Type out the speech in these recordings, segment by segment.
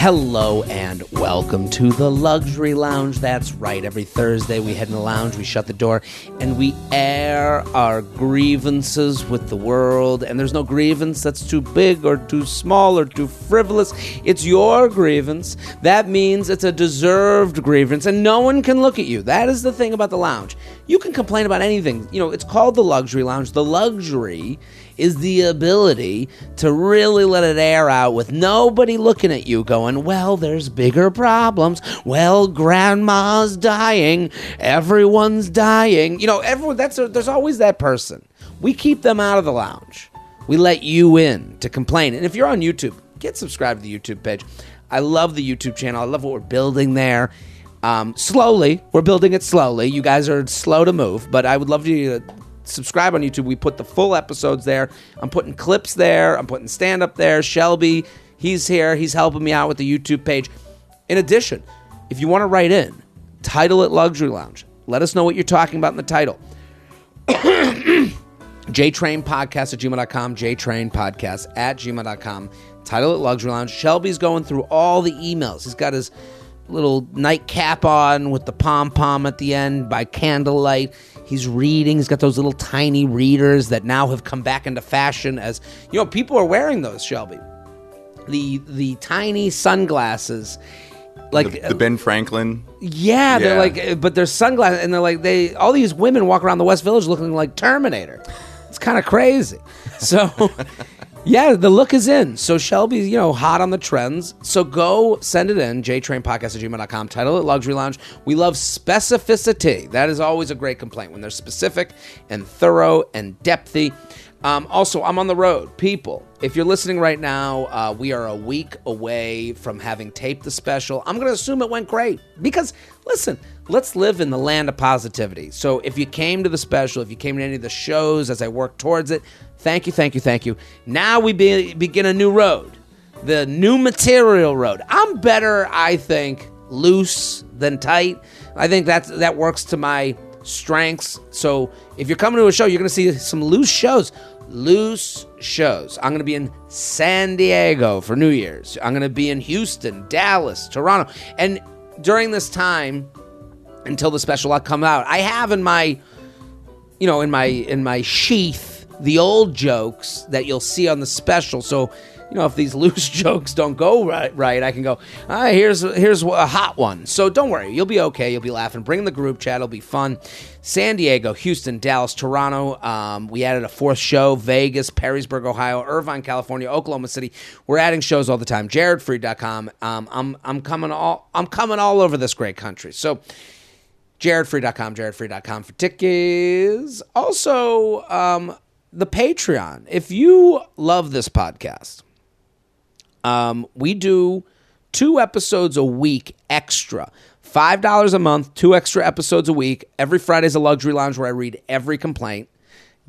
Hello and welcome to the Luxury Lounge. That's right. Every Thursday we head in the lounge, we shut the door, and we air our grievances with the world. And there's no grievance that's too big or too small or too frivolous. It's your grievance. That means it's a deserved grievance, and no one can look at you. That is the thing about the lounge. You can complain about anything. You know, it's called the Luxury Lounge. The luxury is the ability to really let it air out with nobody looking at you going, well, there's bigger problems. Well, grandma's dying. Everyone's dying. You know, there's always that person. We keep them out of the lounge. We let you in to complain. And if you're on YouTube, get subscribed to the YouTube page. I love the YouTube channel. I love what we're building there. Slowly. We're building it slowly. You guys are slow to move, but I would love you to subscribe on YouTube. We put the full episodes there. I'm putting clips there. I'm putting stand-up there. Shelby, he's here. He's helping me out with the YouTube page. In addition, if you want to write in, title it Luxury Lounge. Let us know what you're talking about in the title. JTrain podcast at gmail.com. JTrain podcast at gmail.com. Title it Luxury Lounge. Shelby's going through all the emails. He's got his little nightcap on with the pom-pom at the end by candlelight. He's reading. He's got those little tiny readers that now have come back into fashion as, you know, people are wearing those, Shelby. The tiny sunglasses. Like the Ben Franklin. Yeah, they're like, but they're sunglasses, and they're like, all these women walk around the West Village looking like Terminator. It's kind of crazy. So, yeah, the look is in. So Shelby's, hot on the trends. So go send it in, jtrainpodcast@gmail.com. Title it Luxury Lounge. We love specificity. That is always a great complaint, when they're specific and thorough and depthy. Also, I'm on the road. People, if you're listening right now, we are a week away from having taped the special. I'm going to assume it went great because, listen, let's live in the land of positivity. So if you came to the special, if you came to any of the shows as I work towards it, thank you, thank you, thank you. Now we begin a new road, the new material road. I'm better, I think, loose than tight. I think that works to my strengths. So if you're coming to a show, you're going to see some loose shows. Loose shows. I'm going to be in San Diego for New Year's. I'm going to be in Houston, Dallas, Toronto. And during this time, until the special will come out, I have in my, in my sheath, the old jokes that you'll see on the special. So, if these loose jokes don't go right, I can go, here's a hot one. So don't worry, you'll be okay. You'll be laughing. Bring the group chat. It'll be fun. San Diego, Houston, Dallas, Toronto. We added a fourth show. Vegas, Perrysburg, Ohio, Irvine, California, Oklahoma City. We're adding shows all the time. JaredFreid.com. I'm coming all over this great country. So JaredFreid.com for tickets. Also, the Patreon. If you love this podcast, we do 2 episodes a week extra. $5 a month, 2 extra episodes a week. Every Friday's a Luxury Lounge where I read every complaint.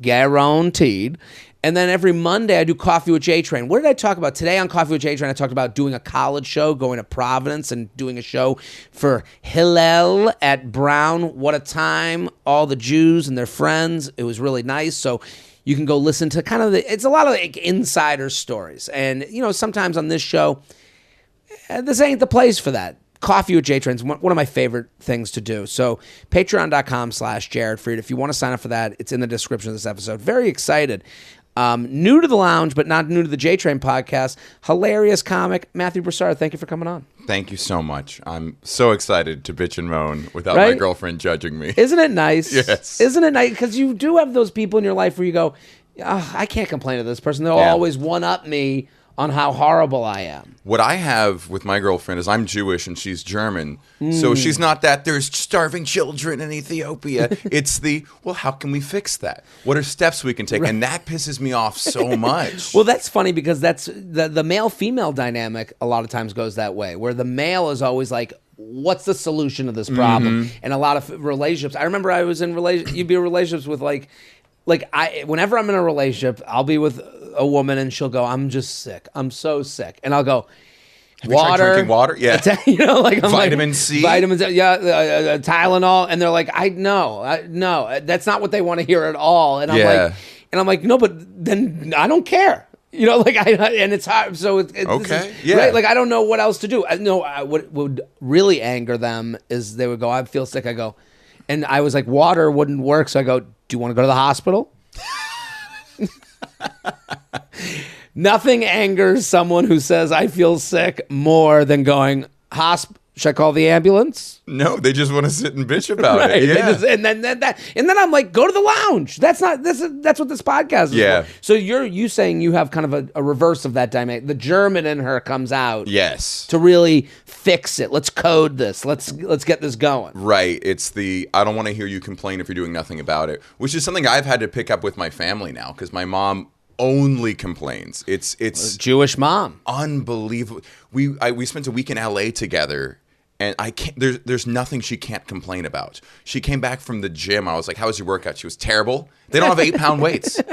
Guaranteed. And then every Monday I do Coffee with JTrain. What did I talk about? Today on Coffee with JTrain, I talked about doing a college show, going to Providence and doing a show for Hillel at Brown. What a time. All the Jews and their friends. It was really nice. So you can go listen to it's a lot of like insider stories. And, sometimes on this show, this ain't the place for that. Coffee with JTrain is one of my favorite things to do. So patreon.com/JaredFreid. If you want to sign up for that, it's in the description of this episode. Very excited. New to the lounge, but not new to the JTrain podcast. Hilarious comic, Matthew Broussard. Thank you for coming on. Thank you so much. I'm so excited to bitch and moan without my girlfriend judging me. Isn't it nice? Yes. Isn't it nice? Because you do have those people in your life where you go, I can't complain to this person. They'll always one-up me on how horrible I am. What I have with my girlfriend is I'm Jewish and she's German. So she's not that there's starving children in Ethiopia. It's how can we fix that? What are steps we can take? Right. And that pisses me off so much. Well, that's funny because that's the male-female dynamic a lot of times goes that way, where the male is always like, what's the solution to this problem? Mm-hmm. And a lot of relationships. I remember I was in you'd be in relationships with whenever I'm in a relationship, I'll be with a woman and she'll go, I'm just sick. I'm so sick. And I'll go, Have you tried drinking water? Yeah. Vitamin C? Vitamins, Tylenol. And they're like, no, that's not what they want to hear at all. And I'm like, no, but then I don't care. You know, like and it's hard. So Okay. Is, Yeah. right? Like I don't know what else to do. What would really anger them is they would go, I feel sick. I go, and I was like, water wouldn't work. So I go, do you want to go to the hospital? Nothing angers someone who says I feel sick more than going, should I call the ambulance? No, they just want to sit and bitch about Right. it. Yeah. And then I'm like, go to the lounge. That's what this podcast is Yeah. for. So you saying you have kind of a reverse of that dynamic. The German in her comes out. Yes. To really fix it. Let's code this. Let's get this going. Right. It's I don't want to hear you complain if you're doing nothing about it, which is something I've had to pick up with my family now because my mom only complains. It's a Jewish mom. Unbelievable. We spent a week in LA together. And I can't. There's nothing she can't complain about. She came back from the gym. I was like, "How was your workout?" She was terrible. They don't have 8-pound weights. I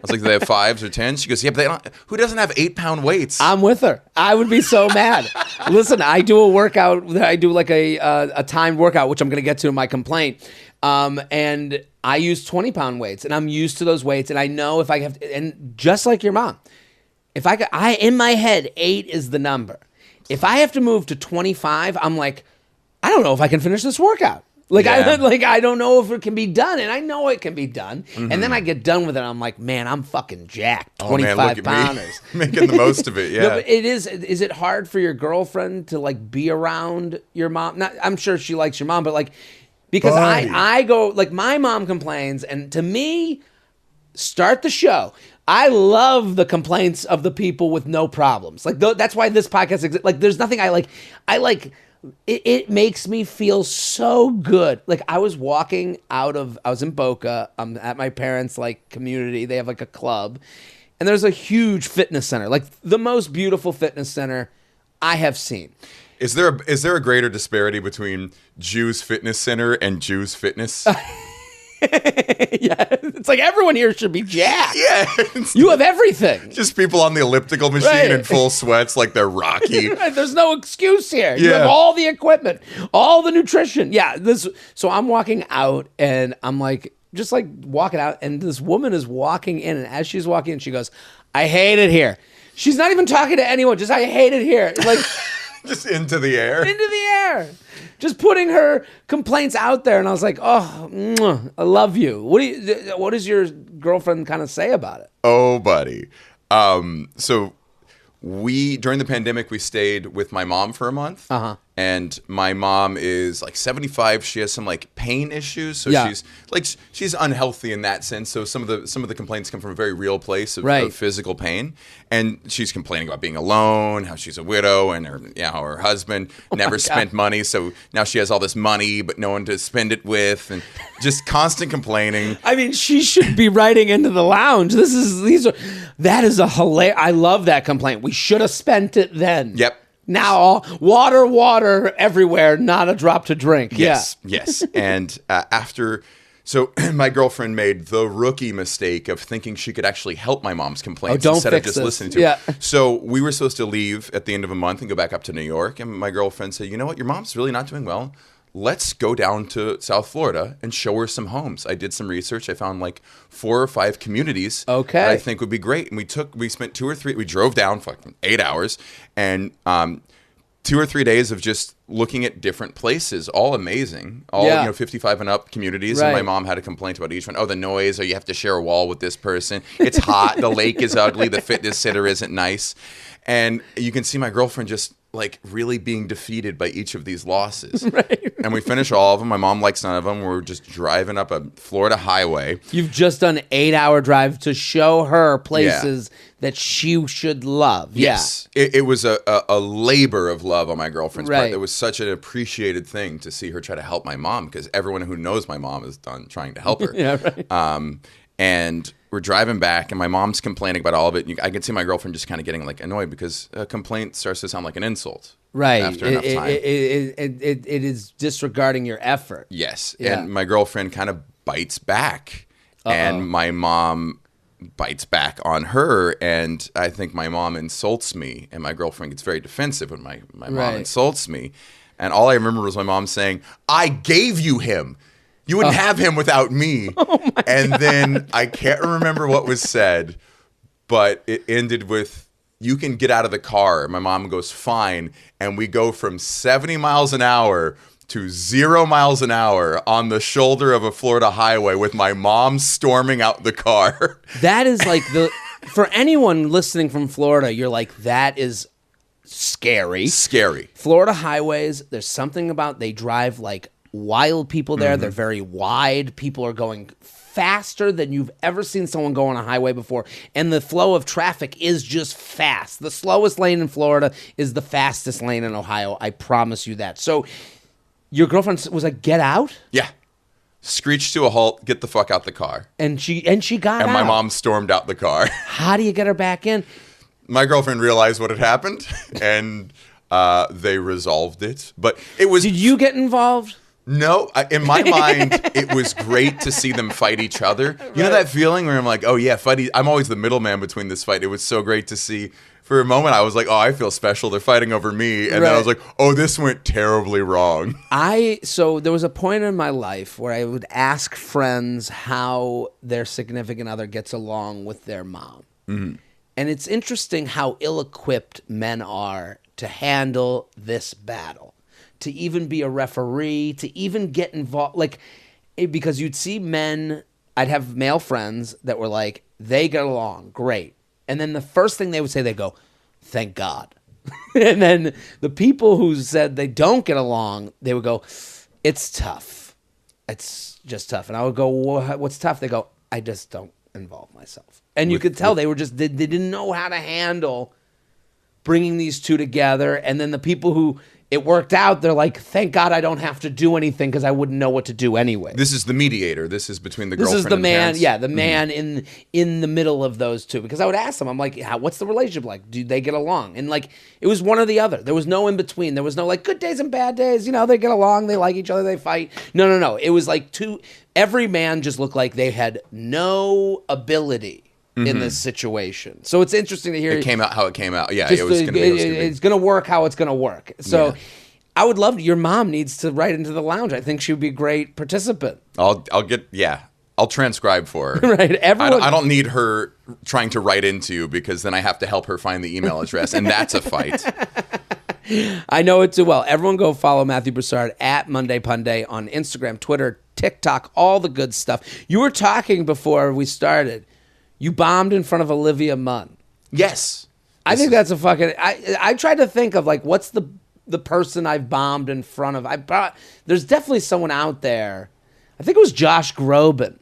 was like, "Do they have 5s or 10s?" She goes, "Yeah, but they don't." Who doesn't have 8-pound weights? I'm with her. I would be so mad. Listen, I do a workout. I do like a timed workout, which I'm going to get to in my complaint. And I use 20-pound weights, and I'm used to those weights. And I know if I have, and just like your mom, if I in my head 8 is the number. If I have to move to 25, I'm like, I don't know if I can finish this workout. Like, yeah. I don't know if it can be done, and I know it can be done. Mm-hmm. And then I get done with it, and I'm like, man, I'm fucking jacked. 25 pounders, making the most of it. Yeah, no, but it is. Is it hard for your girlfriend to like be around your mom? Not, I'm sure she likes your mom, but like, because I go like my mom complains, and to me, start the show. I love the complaints of the people with no problems. Like that's why this podcast exists. Like there's nothing I like. It makes me feel so good. Like I was in Boca. I'm at my parents' like community. They have like a club, and there's a huge fitness center, like the most beautiful fitness center I have seen. Is there a greater disparity between Jews Fitness Center and Jews Fitness? Yeah, it's like everyone here should be jacked. Yeah, you have everything. Just people on the elliptical machine right. in full sweats, like they're Rocky. Right, there's no excuse here. Yeah. You have all the equipment, all the nutrition. Yeah, so I'm walking out, and I'm like, just like walking out, and this woman is walking in, and as she's walking in, she goes, "I hate it here." She's not even talking to anyone. Just, "I hate it here." Like. Just into the air. Into the air. Just putting her complaints out there. And I was like, oh, I love you. What does your girlfriend kind of say about it? Oh, buddy. So during the pandemic, we stayed with my mom for a month. Uh-huh. And my mom is like 75. She has some like pain issues. So yeah. she's unhealthy in that sense. So some of the complaints come from a very real place of physical pain. And she's complaining about being alone, how she's a widow, and her husband never spent money. So now she has all this money, but no one to spend it with, and just constant complaining. I mean, she should be writing into the lounge. That is a hilarious. I love that complaint. We should have spent it then. Yep. Now, water everywhere, not a drop to drink. Yes, yes. And so my girlfriend made the rookie mistake of thinking she could actually help my mom's complaints instead of just listening to it. So we were supposed to leave at the end of a month and go back up to New York. And my girlfriend said, "You know what? Your mom's really not doing well. Let's go down to South Florida and show her some homes." I did some research. I found like 4 or 5 communities that I think would be great. And we spent 2 or 3, we drove down for like 8 hours and 2 or 3 days of just looking at different places, all amazing, all 55 and up communities. Right. And my mom had a complaint about each one. Oh, the noise, or you have to share a wall with this person. It's hot. The lake is ugly. The fitness center isn't nice. And you can see my girlfriend just like really being defeated by each of these losses. Right. And we finish all of them. My mom likes none of them. We're just driving up a Florida highway. You've just done an 8-hour drive to show her places that she should love. Yes. Yeah. It was a labor of love on my girlfriend's part. It was such an appreciated thing to see her try to help my mom, because everyone who knows my mom is done trying to help her. Yeah, right. And we're driving back, and my mom's complaining about all of it. I can see my girlfriend just kind of getting like annoyed, because a complaint starts to sound like an insult. Right. After enough time. It is disregarding your effort. Yes. Yeah. And my girlfriend kind of bites back. And my mom bites back on her. And I think my mom insults me. And my girlfriend gets very defensive when my mom insults me. And all I remember was my mom saying, "I gave you him. You wouldn't have him without me." Oh my God. Then I can't remember what was said. but it ended with, you can get out of the car. My mom goes, fine. And we go from 70 miles an hour to 0 miles an hour on the shoulder of a Florida highway with my mom storming out the car. That is like for anyone listening from Florida, you're like, that is scary. Scary. Florida highways, there's something about, they drive like wild people there. They're very wide. People are going faster than you've ever seen someone go on a highway before. And the flow of traffic is just fast. The slowest lane in Florida is the fastest lane in Ohio. I promise you that. So your girlfriend was like, get out? Yeah. Screeched to a halt, get the fuck out the car. And she got out. And my mom stormed out the car. How do you get her back in? My girlfriend realized what had happened, and they resolved it. But it was... Did you get involved? No. In my mind, it was great to see them fight each other. You know that feeling where I'm like, oh yeah, fight. I'm always the middleman between this fight. It was so great to see. For a moment, I was like, oh, I feel special. They're fighting over me. And then I was like, oh, this went terribly wrong. So there was a point in my life where I would ask friends how their significant other gets along with their mom. Mm-hmm. And it's interesting how ill-equipped men are to handle this battle, to even be a referee, to even get involved. Because you'd see men, I'd have male friends that were like, they get along, great. And then the first thing they would say, they go, thank God. And then the people who said they don't get along, they would go, it's tough. It's just tough. And I would go, well, what's tough? They go, I just don't involve myself. And you could tell they were just, they didn't know how to handle bringing these two together. And then the people who it worked out, they're like, thank God I don't have to do anything because I wouldn't know what to do anyway. This is the mediator. This is between the girlfriend and the man, parents. yeah, the man in the middle of those two. Because I would ask them, I'm like, what's the relationship like? Do they get along? And like, it was one or the other. There was no in between. There was no like good days and bad days. You know, they get along, they like each other, they fight. No. It was like every man just looked like they had no ability in this situation. So it's interesting to hear. It came out how it came out. Yeah, it was going to be. It's going to work how it's going to work. So I would love your mom needs to write into the lounge. I think she would be a great participant. I'll transcribe for her. Right. Everyone. I don't need her trying to write into you because then I have to help her find the email address, and that's a fight. I know it too well. Everyone go follow Matthew Broussard at Monday Punday on Instagram, Twitter, TikTok, all the good stuff. You were talking before we started. You bombed in front of Olivia Munn. Yes. I think that's a fucking... I tried to think of, like, what's the person I've bombed in front of. There's definitely someone out there. I think it was Josh Groban.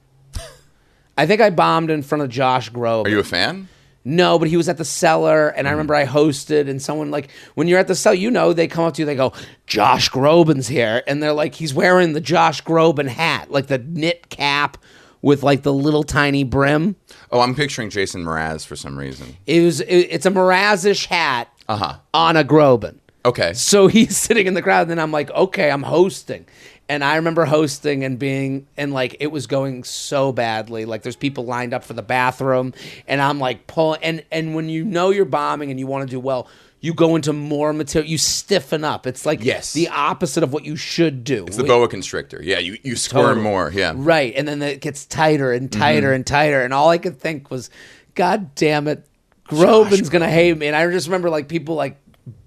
I think I bombed in front of Josh Groban. Are you a fan? No, but he was at the Cellar, and I remember I hosted, and someone, like, when you're at the Cellar, you know, they come up to you, they go, Josh Groban's here, and they're like, he's wearing the Josh Groban hat, like the knit cap with, like, the little tiny brim. Oh, I'm picturing Jason Mraz for some reason. It's a Mraz-ish hat on a Groban. Okay. So he's sitting in the crowd, and then I'm like, okay, I'm hosting. And I remember hosting and like, it was going so badly. Like, there's people lined up for the bathroom, and I'm like pulling. And when you know you're bombing and you want to do well, you go into more material. You stiffen up. It's like the opposite of what you should do. It's the boa constrictor. Yeah, you squirm more. Yeah. Right. And then it gets tighter and tighter and tighter. And all I could think was, God damn it, Groban's going to hate me. And I just remember, like, people, like,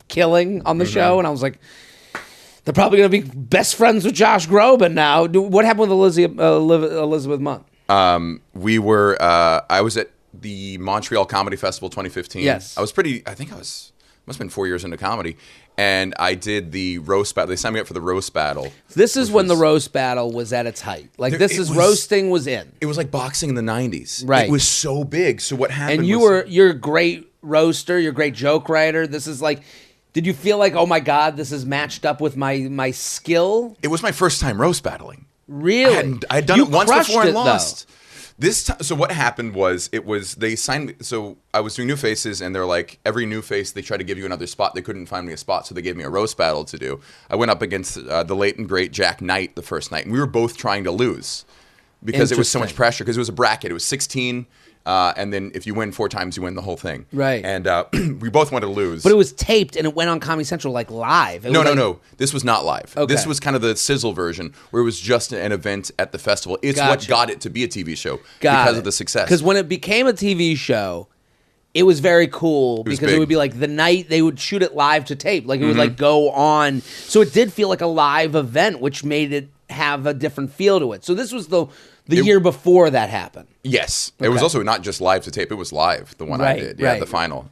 killing on the show, and I was like, they're probably going to be best friends with Josh Groban now. What happened with Elizabeth Munn? I was at the Montreal Comedy Festival 2015. Yes. Must have been 4 years into comedy, and I did the roast battle. They signed me up for the roast battle. This is when the roast battle was at its height. Like, roasting was in. It was like boxing in the 90s. Right. It was so big. So what happened and you're a great roaster, you're a greght joke writer. This is like... Did you feel like, oh my God, this is matched up with my skill? It was my first time roast battling. Really? I'd done it once before and lost. This time, so what happened was they signed me. So I was doing New Faces, and they're like, every new face they try to give you another spot. They couldn't find me a spot, so they gave me a roast battle to do. I went up against the late and great Jack Knight the first night, and we were both trying to lose because it was so much pressure. Because it was a bracket. It was 16. And then if you win 4 times, you win the whole thing. Right. And we both wanted to lose. But it was taped, and it went on Comedy Central, like, live. No. This was not live. Okay. This was kind of the sizzle version, where it was just an event at the festival. It's what got it to be a TV show because of the success. Because when it became a TV show, It was very cool was because it big. would be like the night they would shoot it live to tape. Like it would like go on. So it did feel like a live event, which made it have a different feel to it. So this was the year before that happened. Yes. It was also not just live to tape. It was live, the one I did. Yeah, Right. the final.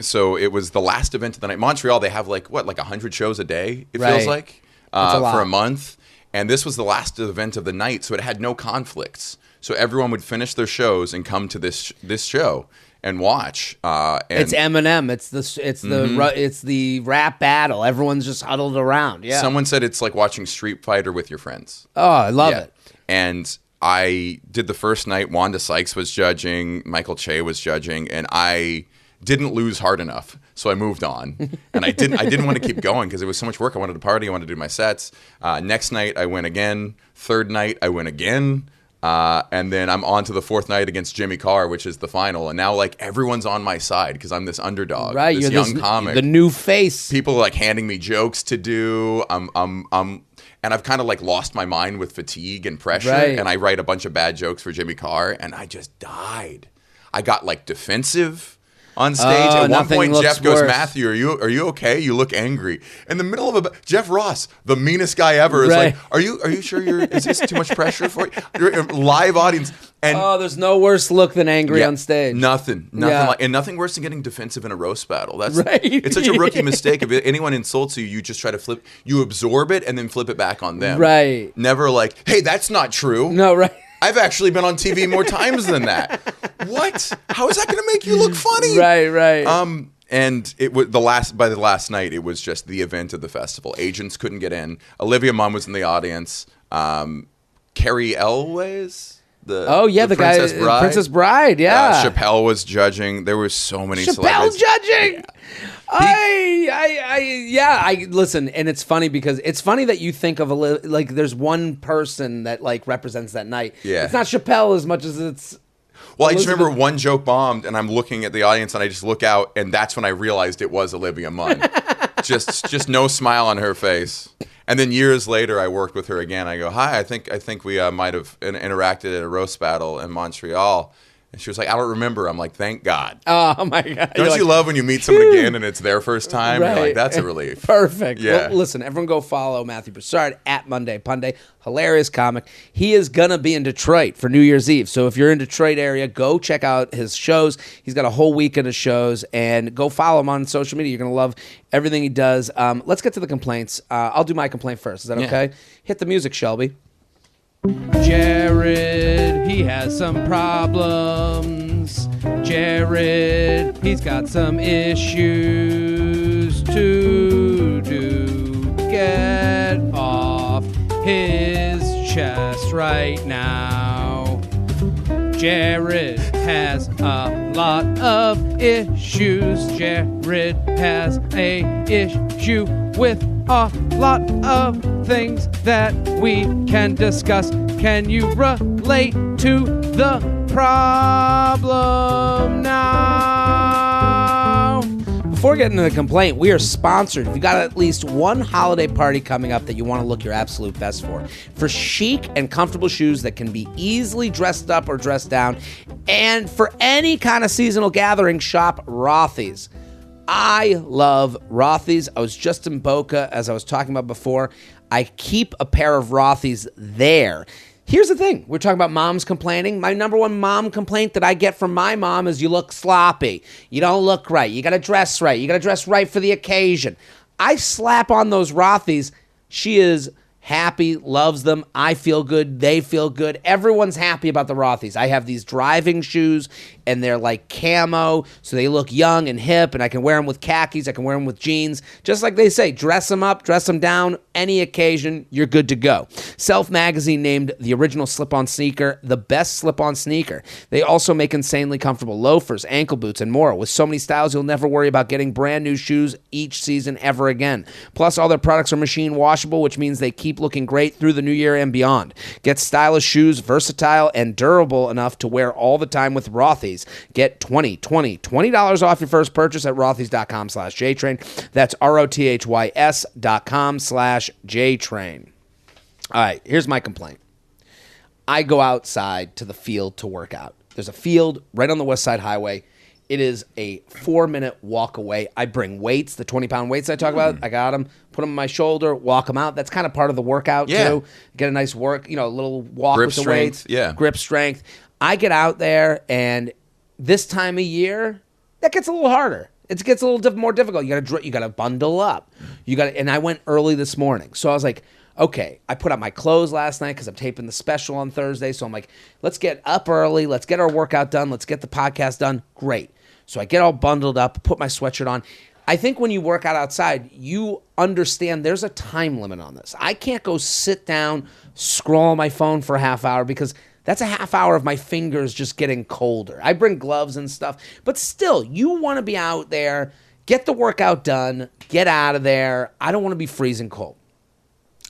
So it was the last event of the night. Montreal, they have like 100 shows a day, it feels like, That's a lot. for a month. And this was the last event of the night, so it had no conflicts. So everyone would finish their shows and come to this show and watch. And It's Eminem. It's the rap battle. Everyone's just huddled around. Yeah. someone said it's like watching Street Fighter with your friends. Oh, I love it. And I did the first night. Wanda Sykes was judging. Michael Che was judging. And I didn't lose hard enough. So I moved on. And I didn't want to keep going because it was so much work. I wanted to party. I wanted to do my sets. Next night, I went again. Third night, I went again. And then I'm on to the fourth night against Jimmy Carr, which is the final. And now, like, everyone's on my side because I'm this underdog, Right, this you're young comic. the new face. People are, like, handing me jokes to do. And I've kind of, like, lost my mind with fatigue and pressure. Right. And I write a bunch of bad jokes for Jimmy Carr, and I just died. I got, like, defensive on stage. At one nothing point, looks Jeff goes, worse. "Matthew, are you okay? You look angry." In the middle of Jeff Ross, the meanest guy ever, is Right. like, "Are you sure is this too much pressure for you?" You're a live audience, and There's no worse look than angry yeah, on stage. Nothing Yeah. like, and nothing worse than getting defensive in a roast battle. That's Right. It's such a rookie mistake. If anyone insults you, you just try to you absorb it and then flip it back on them. Right. Never like, "Hey, that's not true." No, right. I've actually been on TV more times than that. What? How is that going to make you look funny? Right. And it was by the last night, it was just the event of the festival. Agents couldn't get in. Olivia Munn was in the audience. Carrie Elways, the Princess Bride. Princess Bride, yeah. Chappelle was judging. There were so many Chappelle celebrities. judging. I listen, and it's funny because it's funny that you think of like there's one person that like represents that night. Yeah. It's not Chappelle as much as it's. Well, I just Elizabeth- remember one joke bombed, and I'm looking at the audience, and I just look out, and that's when I realized it was Olivia Munn. just no smile on her face. And then years later, I worked with her again. I go, "Hi, I think we might have interacted at a roast battle in Montreal." And she was like, "I don't remember." I'm like, "Thank God." Oh my God! Don't you love when you meet someone again and it's their first time? You're Right. like, that's a relief. Perfect. Yeah. Well, listen, everyone go follow Matthew Broussard at Monday Punday. Hilarious comic. He is going to be in Detroit for New Year's Eve. So if you're in Detroit area, go check out his shows. He's got a whole weekend of shows, and go follow him on social media. You're going to love everything he does. Let's get to the complaints. I'll do my complaint first. Is that okay? Hit the music, Shelby. Jared, he has some problems. Jared, he's got some issues to do. Get off his chest right now. Jared has a lot of issues. Jared has a issue with a lot of things that we can discuss. Can you relate to the problem now? Before getting to the complaint, we are sponsored. If you got at least one holiday party coming up that you want to look your absolute best for chic and comfortable shoes that can be easily dressed up or dressed down, and for any kind of seasonal gathering, shop Rothy's. I love Rothy's. I was just in Boca, as I was talking about before. I keep a pair of Rothy's there. Here's the thing. We're talking about moms complaining. My number one mom complaint that I get from my mom is you look sloppy. You don't look right. You got to dress right. You got to dress right for the occasion. I slap on those Rothy's. She is happy, loves them. I feel good. They feel good. Everyone's happy about the Rothy's. I have these driving shoes, and they're like camo, so they look young and hip, and I can wear them with khakis. I can wear them with jeans. Just like they say, dress them up, dress them down. Any occasion, you're good to go. Self Magazine named the original slip-on sneaker the best slip-on sneaker. They also make insanely comfortable loafers, ankle boots, and more. With so many styles, you'll never worry about getting brand new shoes each season ever again. Plus, all their products are machine washable, which means they keep looking great through the new year and beyond. Get stylish shoes, versatile and durable enough to wear all the time with Rothy's. Get $20 off your first purchase at rothys.com/JTrain. That's ROTHYS.com/JTrain. All right, here's my complaint. I go outside to the field to work out. There's a field right on the West Side Highway. It is a 4-minute walk away. I bring weights, the 20-pound weights I talk about. I got them, put them on my shoulder, walk them out. That's kind of part of the workout too. Get a nice work, a little walk Grip with the strength, weights. Grip strength. I get out there, and this time of year, that gets a little harder. It gets a little more difficult. You got to bundle up. And I went early this morning, so I was like, okay. I put out my clothes last night because I'm taping the special on Thursday. So I'm like, let's get up early. Let's get our workout done. Let's get the podcast done. Great. So I get all bundled up, put my sweatshirt on. I think when you work out outside, you understand there's a time limit on this. I can't go sit down, scroll on my phone for a half hour because that's a half hour of my fingers just getting colder. I bring gloves and stuff, but still, you want to be out there, get the workout done, get out of there. I don't want to be freezing cold.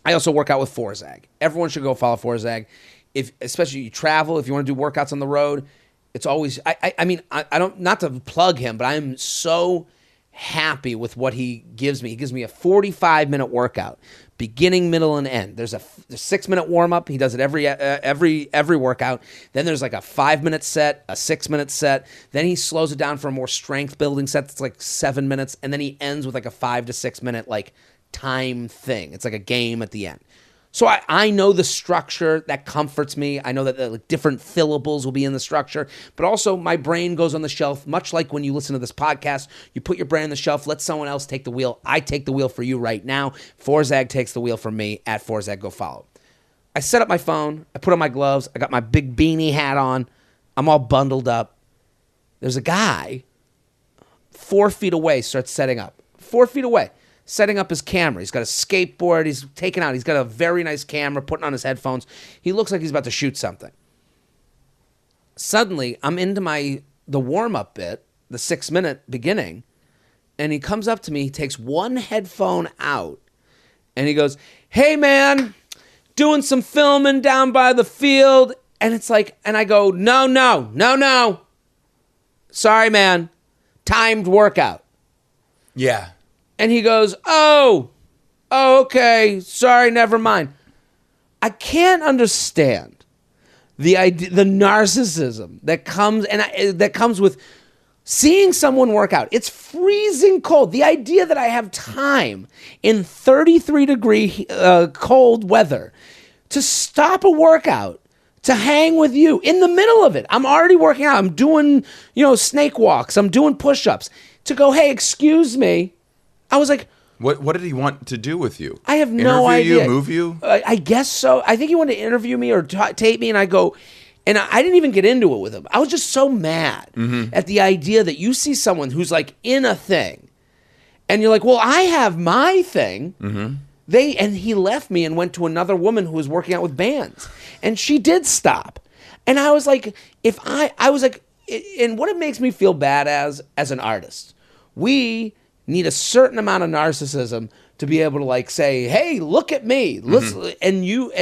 I also work out with Forzag. Everyone should go follow Forzag. Especially you travel, if you want to do workouts on the road, it's always, I mean, I don't, not to plug him, but I'm so happy with what he gives me. He gives me a 45-minute workout, beginning, middle, and end. There's a 6-minute warm-up. He does it every workout. Then there's like a 5-minute set, a 6-minute set. Then he slows it down for a more strength-building set that's like 7 minutes. And then he ends with like a 5 to 6 minute like time thing. It's like a game at the end. So I know the structure. That comforts me. I know that like different syllables will be in the structure, but also my brain goes on the shelf, much like when you listen to this podcast, you put your brain on the shelf, let someone else take the wheel. I take the wheel for you right now. Forzag takes the wheel for me at Forzag. Go follow. I set up my phone. I put on my gloves. I got my big beanie hat on. I'm all bundled up. There's a guy 4 feet away starts setting up. 4 feet away. Setting up his camera. He's got a skateboard. He's taken out. He's got a very nice camera, putting on his headphones. He looks like he's about to shoot something. Suddenly, I'm into the warm-up bit, the 6-minute beginning, and he comes up to me, he takes one headphone out, and he goes, "Hey, man, doing some filming down by the field." And it's like, and I go, no. Sorry, man. Timed workout. Yeah. And he goes, oh, okay, sorry, never mind. I can't understand the narcissism that comes with seeing someone work out. It's freezing cold. The idea that I have time in 33-degree cold weather to stop a workout, to hang with you in the middle of it. I'm already working out. I'm doing, snake walks. I'm doing push-ups. To go, hey, excuse me. I was like, what did he want to do with you? I have no idea. Interview you, move you? I guess so. I think he wanted to interview me or tape me, and I go, and I didn't even get into it with him. I was just so mad at the idea that you see someone who's like in a thing, and you're like, well, I have my thing. And he left me and went to another woman who was working out with bands, and she did stop. And I was like, and what it makes me feel bad as an artist, we need a certain amount of narcissism to be able to like say, hey, look at me. And you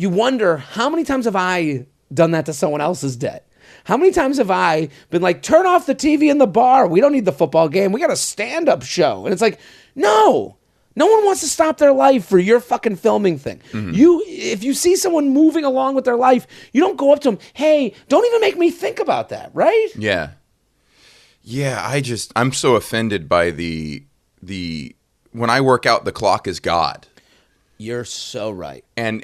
wonder, how many times have I done that to someone else's debt? How many times have I been like, turn off the TV in the bar. We don't need the football game. We got a stand-up show. And it's like, no one wants to stop their life for your fucking filming thing. If you see someone moving along with their life, you don't go up to them, hey, don't even make me think about that, right? Yeah. Yeah, I'm so offended by the when I work out, the clock is God. You're so right. And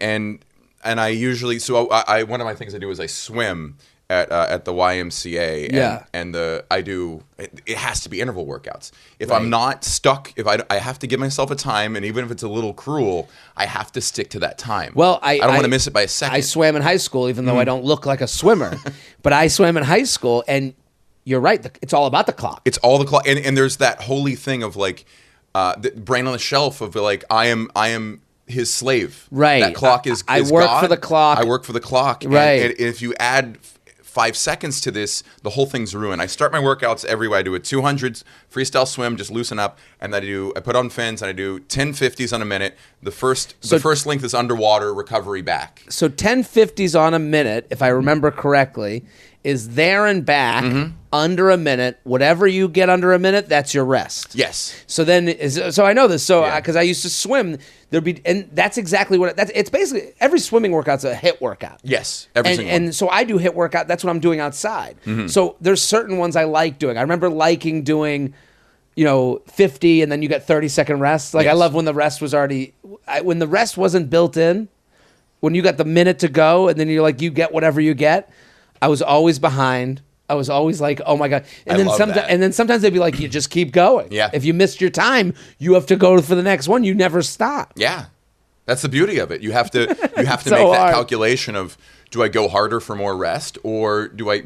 I usually, I one of my things I do is I swim at the YMCA. And it has to be interval workouts. If I'm not stuck, I have to give myself a time, and even if it's a little cruel, I have to stick to that time. Well, I don't want to miss it by a second. I swam in high school, even though I don't look like a swimmer, but I swam in high school, and you're right. It's all about the clock. It's all the clock, and there's that holy thing of like, the brain on the shelf of like, I am his slave. Right. That clock is I work God. for the clock. I work for the clock. Right. And if you add 5 seconds to this, the whole thing's ruined. I start my workouts every way. I do a 200 freestyle swim, just loosen up, and then I put on fins, and I do 10 50s on a minute. The first length is underwater, recovery back. So 10 50s on a minute, if I remember correctly, is there and back under a minute. Whatever you get under a minute, that's your rest. Yes. So I know this. So because I used to swim, and that's exactly what it's basically. Every swimming workout's a HIIT workout. Yes, every single one. And so I do HIIT workout. That's what I'm doing outside. So there's certain ones I like doing. I remember liking doing, 50, and then you get 30-second rest. Like I love when the rest was when the rest wasn't built in. When you got the minute to go, and then you're like, you get whatever you get. I was always behind. I was always like, oh my God. And then sometimes they'd be like, you just keep going. Yeah. If you missed your time, you have to go for the next one. You never stop. Yeah. That's the beauty of it. You have to make so that hard. calculation of, do I go harder for more rest, or do I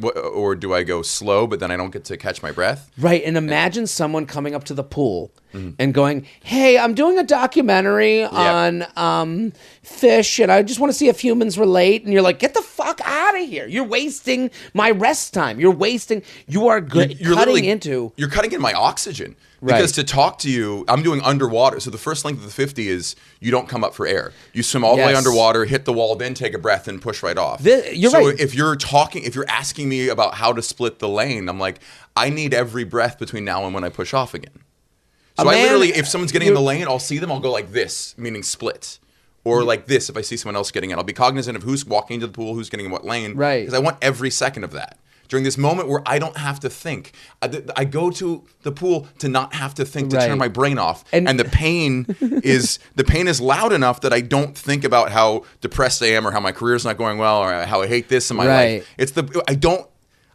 go slow but then I don't get to catch my breath? Right. And imagine someone coming up to the pool and going, hey, I'm doing a documentary on fish, and I just want to see if humans relate. And you're like, get the fuck out of here. You're wasting my rest time. You're cutting in my oxygen. Because to talk to you, I'm doing underwater. So the first length of the 50 is you don't come up for air. You swim all the way underwater, hit the wall, then take a breath and push right off. You're right. If you're asking me about how to split the lane, I'm like, I need every breath between now and when I push off again. So if someone's getting in the lane, I'll see them, I'll go like this, meaning split. Or like this if I see someone else getting in. I'll be cognizant of who's walking into the pool, who's getting in what lane. Right. Because I want every second of that. During this moment where I don't have to think. I go to the pool to not have to think, to turn my brain off. And the pain is loud enough that I don't think about how depressed I am, or how my career's not going well, or how I hate this in my life. I don't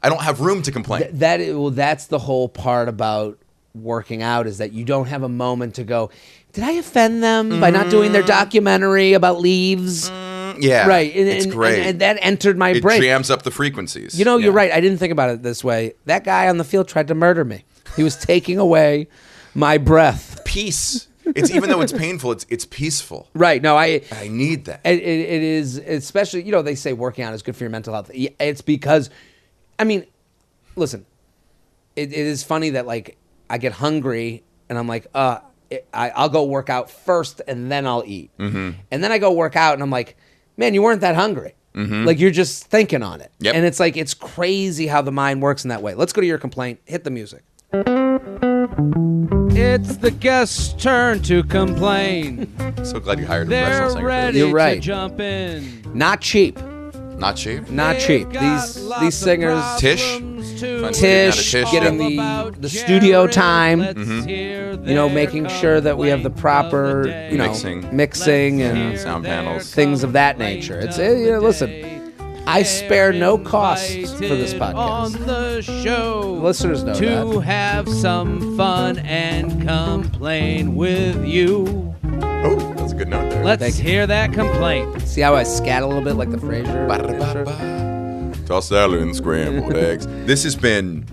have room to complain. That's the whole part about working out, is that you don't have a moment to go, did I offend them by not doing their documentary about leaves? Yeah, right. It's great. And that entered my brain. It jams up the frequencies. You're right. I didn't think about it this way. That guy on the field tried to murder me. He was taking away my breath. Peace. It's even though it's painful, it's peaceful. Right. No, I need that. It is, especially, they say working out is good for your mental health. It's because, listen, it is funny that like I get hungry and I'm like, I'll go work out first and then I'll eat. And then I go work out and I'm like, man, you weren't that hungry. Like you're just thinking on it. Yep. And it's like, it's crazy how the mind works in that way. Let's go to your complaint. Hit the music. It's the guest's turn to complain. So glad you hired a professional singer. Ready You're right. To jump in. Not cheap. Not cheap? Not cheap. These singers. Tish? Tish getting the studio time. Making sure that we have the proper, mixing and sound panels, things of that nature. It's listen, I spare no costs for this podcast. On the show, listeners know to have some fun and complain with you. Oh, that's a good note there. Let's hear that complaint. See how I scat a little bit like the Frasier? Toss salad and scrambled eggs. This has been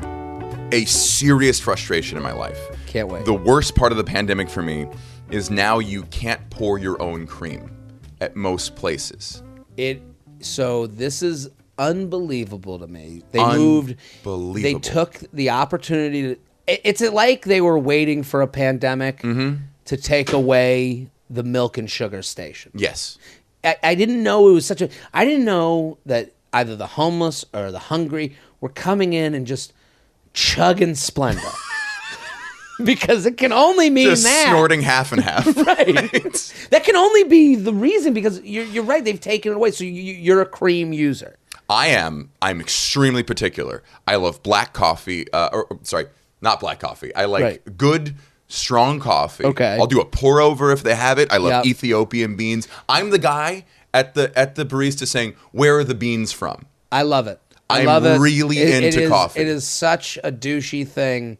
a serious frustration in my life. Can't wait. The worst part of the pandemic for me is now you can't pour your own cream at most places. So this is unbelievable to me. They took the opportunity to. It's like they were waiting for a pandemic to take away the milk and sugar station. Yes. I didn't know it was such a. I didn't know that either the homeless or the hungry were coming in and just chugging Splenda. Because it can only mean just that. Snorting half and half. Right. That can only be the reason, because you're right. They've taken it away. So you're a cream user. I'm extremely particular. I love black coffee. Not black coffee. I like good, strong coffee. Okay. I'll do a pour over if they have it. I love Ethiopian beans. I'm the guy at the barista saying, "Where are the beans from?" I love it. I'm really into coffee. It is such a douchey thing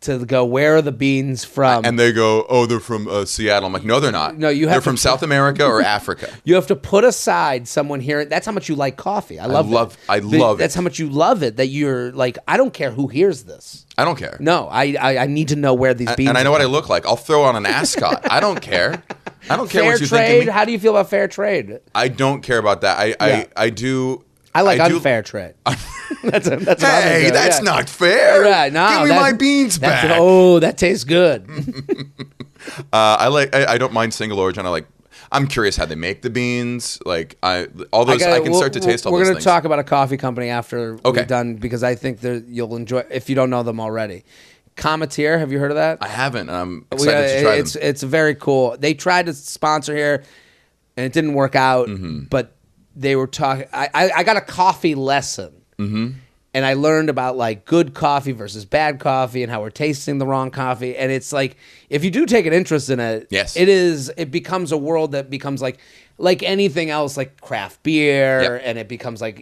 to go, where are the beans from? And they go, oh, they're from Seattle. I'm like, no, they're not. No, they're from South America or Africa. You have to put aside someone here. That's how much you like coffee. I love it. That's how much you love it, that you're like, I don't care who hears this. I don't care. No, I need to know where these beans and I know what I look like. I'll throw on an ascot. I don't care. I don't care fair what you trade? think of me. How do you feel about fair trade? I don't care about that. I do. I like unfair trade. That's hey, that's not fair. Right, no, give me my beans back. Oh, that tastes good. I don't mind single origin. I'm curious how they make the beans. Like all those, I can start to taste all those things. We're going to talk about a coffee company after Okay. we're done because I think you'll enjoy if you don't know them already. Cometeer, have you heard of that? I haven't. I'm excited to try them. It's very cool. They tried to sponsor here, and it didn't work out. But they were talking. I got a coffee lesson, and I learned about like good coffee versus bad coffee, and how we're tasting the wrong coffee. And it's like if you do take an interest in it, yes, it becomes a world that becomes like anything else, like craft beer, Yep. and it becomes like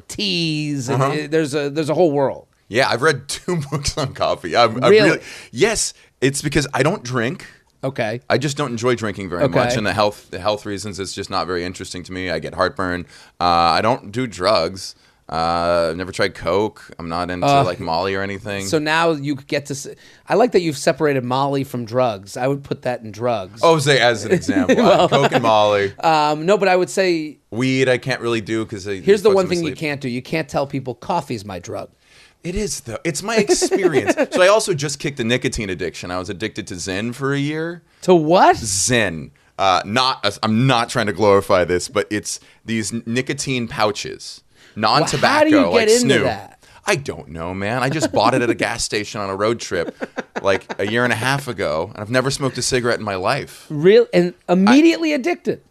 teas. And there's a whole world. Yeah, I've read 2 books on coffee. I'm Really? Yes, it's because I don't drink. Okay. I just don't enjoy drinking very much, and the health reasons, it's just not very interesting to me. I get heartburn. I don't do drugs. I've never tried Coke. I'm not into like Molly or anything. So now you get to. I like that you've separated Molly from drugs. I would put that in drugs. Oh, say as an example, Coke and Molly. No, but I would say Weed I can't really do because here's the one thing you can't do. You can't tell people coffee's my drug. It is, though. It's my experience. So I also just kicked a nicotine addiction. I was addicted to Zen for a year. To what? Zen. I'm not trying to glorify this, but it's these nicotine pouches, non-tobacco, how do you get like into Snoop. that? I don't know, man. I just bought it at a gas station on a road trip like a year and a half ago, and I've never smoked a cigarette in my life. Real and immediately addicted.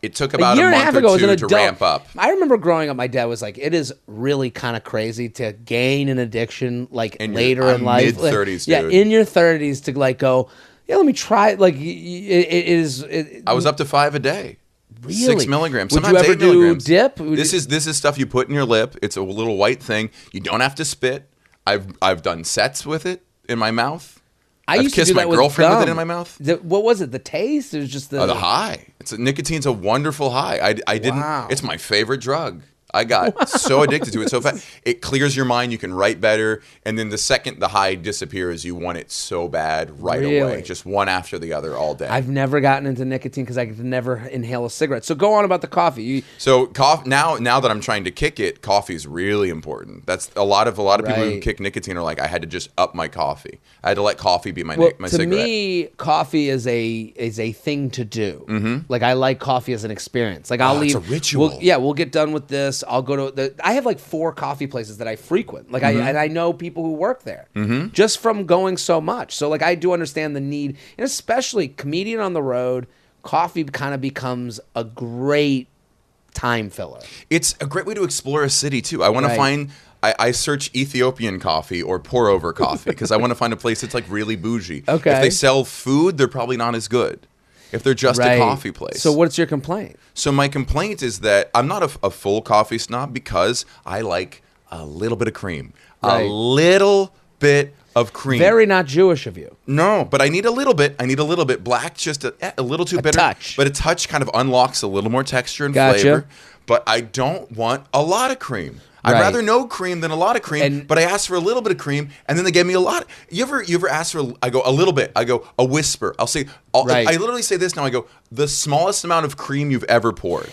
It took about a year and a month half or ago as an two adult. to ramp up. I remember growing up, my dad was like, it is really kind of crazy to gain an addiction like later in life. Mid-30s, yeah, dude. in your 30s to like go, yeah, let me try it. Like it is. I was up to 5 a day. Really? 6 milligrams. Would Sometimes you ever 8 do milligrams. dip? This is stuff you put in your lip. It's a little white thing. You don't have to spit. I've done sets with it in my mouth. I've used to kissed do my that with girlfriend with it gum. in my mouth. What was it? The taste? It was just The high. Nicotine's a wonderful high. I didn't. Wow. It's my favorite drug. I got so addicted to it so fast. It clears your mind. You can write better. And then the second the high disappears, you want it so bad right Really? away. Just one after the other all day. I've never gotten into nicotine because I could never inhale a cigarette. So go on about the coffee. So now that I'm trying to kick it, coffee is really important. That's a lot of people who Right. kick nicotine are like, I had to just up my coffee. I had to let coffee be my to cigarette. me, coffee is a thing to do. Mm-hmm. Like I like coffee as an experience. Like I'll leave. It's a ritual. We'll get done with this. I'll go to I have like 4 coffee places that I frequent. Like I know people who work there just from going so much. So like I do understand the need, and especially comedian on the road, coffee kind of becomes a great time filler. It's a great way to explore a city too. I want to Right. find. I search Ethiopian coffee or pour over coffee because I want to find a place that's like really bougie. Okay. If they sell food, they're probably not as good. If they're just a coffee place. So what's your complaint? So my complaint is that I'm not a full coffee snob because I like a little bit of cream. Right. A little bit of cream. Very not Jewish of you. No, but I need a little bit. Black, just a little too bitter. touch. But a touch kind of unlocks a little more texture and Gotcha. flavor. But I don't want a lot of cream. I'd Right. rather no cream than a lot of cream. But I asked for a little bit of cream, and then they gave me a lot. You ever ask for? I go a little bit. I go a whisper. I'll say. Right. I literally say this now. I go the smallest amount of cream you've ever poured.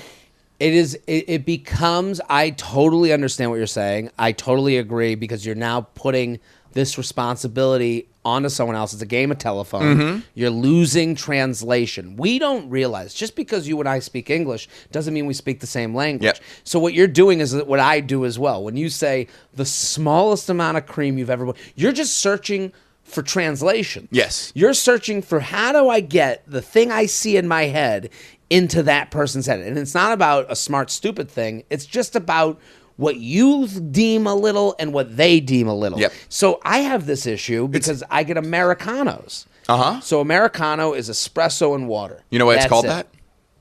It becomes, I totally understand what you're saying. I totally agree because you're now putting this responsibility onto someone else. It's a game of telephone. You're losing translation. We don't realize just because you and I speak English doesn't mean we speak the same language. Yep. So what you're doing is what I do as well. When you say the smallest amount of cream you've ever, you're just searching for translation. Yes. You're searching for how do I get the thing I see in my head into that person's head. And it's not about a smart, stupid thing. It's just about what you deem a little and what they deem a little. Yep. So I have this issue because I get Americanos. Uh-huh. So Americano is espresso and water. You know why it's That's called it. that?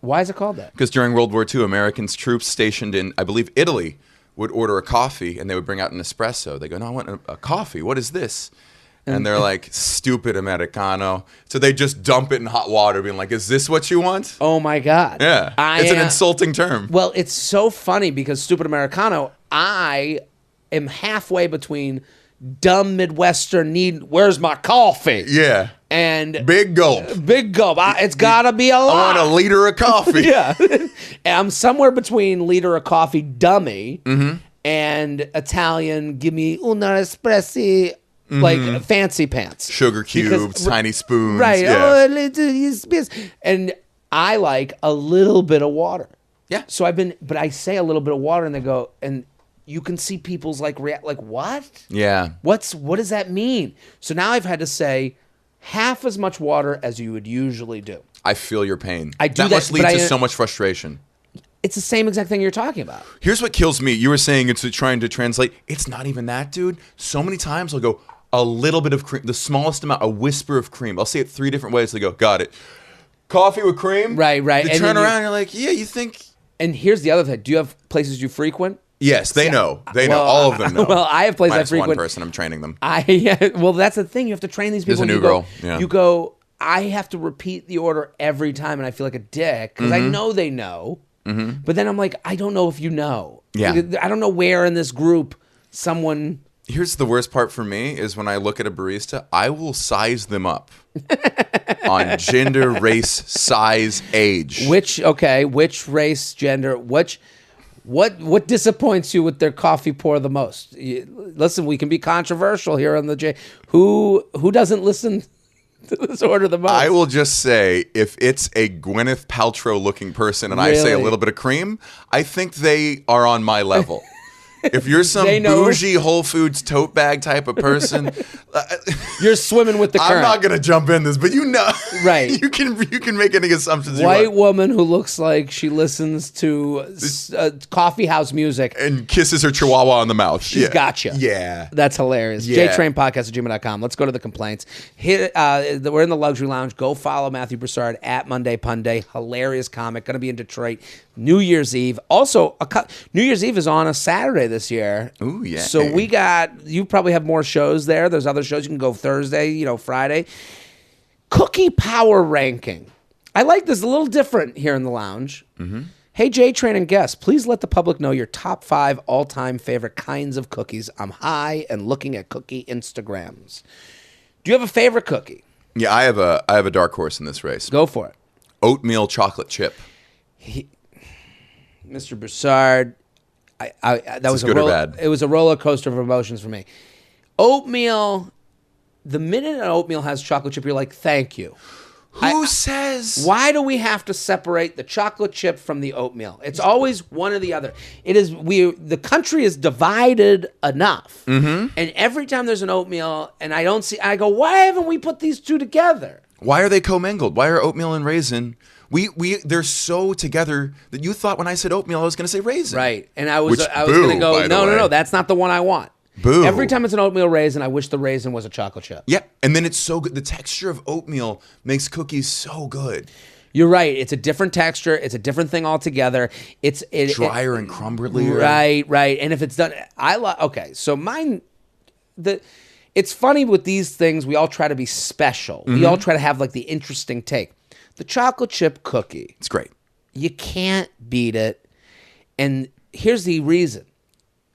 Why is it called that? Because during World War II, Americans troops stationed in, I believe, Italy would order a coffee and they would bring out an espresso. They go, no, I want a coffee. What is this? And they're like, stupid Americano. So they just dump it in hot water, being like, is this what you want? Oh my God. Yeah. It's an insulting term. Well, it's so funny because stupid Americano, I am halfway between dumb Midwestern where's my coffee? Yeah. And Big gulp. big gulp. It's gotta be a lot. I want a liter of coffee. Yeah. And I'm somewhere between liter of coffee dummy and Italian, give me una espressi, like fancy pants. Sugar cubes, tiny spoons. Right. Yeah. Oh, a little yes. And I like a little bit of water. Yeah. So but I say a little bit of water, and they go, and you can see people's like react, like what? Yeah. What does that mean? So now I've had to say half as much water as you would usually do. I feel your pain. I do that that, must lead but to so much frustration. It's the same exact thing you're talking about. Here's what kills me. You were saying it's trying to translate. It's not even that, dude. So many times I'll go a little bit of cream, the smallest amount, a whisper of cream. I'll say it 3 different ways. They go, got it. Coffee with cream? Right. They And turn then around and you're like, yeah, you think... And here's the other thing. Do you have places you frequent? Yes, they know. They know. All of them know. Well, I have places I Minus frequent. one person. I'm training them. Well, that's the thing. You have to train these people. There's a and new you girl. Yeah. You go, I have to repeat the order every time, and I feel like a dick because I know they know. But then I'm like, I don't know if you know. Yeah. I don't know where in this group someone... Here's the worst part for me is when I look at a barista, I will size them up on gender, race, size, age. Which race, gender, what disappoints you with their coffee pour the most? Listen, we can be controversial here on the J. Who doesn't listen to this order the most? I will just say, if it's a Gwyneth Paltrow looking person and I say a Really? little bit of cream, I think they are on my level. If you're some They know. bougie Whole Foods tote bag type of person, You're swimming with the current. I'm not gonna jump in this, but you know, Right. You can make any assumptions you White want. woman who looks like she listens to coffee house music. And kisses her chihuahua on the mouth. She's got you. Yeah. That's hilarious. Yeah. JTrainPodcast@gmail.com. Let's go to the complaints. We're in the luxury lounge. Go follow Matthew Broussard at Monday Punday. Hilarious comic. Going to be in Detroit New Year's Eve. Also, New Year's Eve is on a Saturday this year. Ooh, yeah. So you probably have more shows there. There's other shows. You can go Thursday, Friday. Cookie power ranking. I like this. A little different here in the lounge. Mm-hmm. Hey, JTrain and guests, please let the public know your top 5 all-time favorite kinds of cookies. I'm high and looking at cookie Instagrams. Do you have a favorite cookie? Yeah, I have a dark horse in this race. Go for it. Oatmeal chocolate chip. Mr. Broussard, that was good or bad? It was a roller coaster of emotions for me. Oatmeal, the minute an oatmeal has chocolate chip, you're like, thank you. Who says? Why do we have to separate the chocolate chip from the oatmeal? It's always one or the other. The country is divided enough. Mm-hmm. And every time there's an oatmeal and I go, why haven't we put these two together? Why are they commingled? Why are oatmeal and raisin? They're so together that you thought when I said oatmeal, I was going to say raisin. Right. And I was going boo, to go, by the no, way. that's not the one I want. Boo. Every time it's an oatmeal raisin, I wish the raisin was a chocolate chip. Yeah, and then it's so good. The texture of oatmeal makes cookies so good. You're right. It's a different texture. It's a different thing altogether. It's Drier and crumblier. Right. And if it's done, okay. So mine, it's funny with these things. We all try to be special. Mm-hmm. We all try to have like the interesting take. The chocolate chip cookie. It's great. You can't beat it. And here's the reason.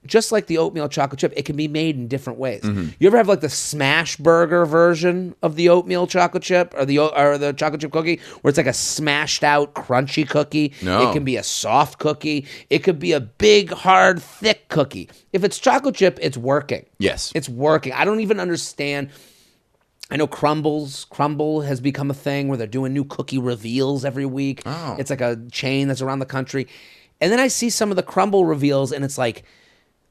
Just like the oatmeal chocolate chip, it can be made in different ways. Mm-hmm. You ever have like the smash burger version of the oatmeal chocolate chip or the chocolate chip cookie where it's like a smashed out crunchy cookie? No. It can be a soft cookie. It could be a big, hard, thick cookie. If it's chocolate chip, it's working. Yes. It's working. I don't even understand. I know Crumble has become a thing where they're doing new cookie reveals every week. Oh. It's like a chain that's around the country. And then I see some of the Crumble reveals and it's like,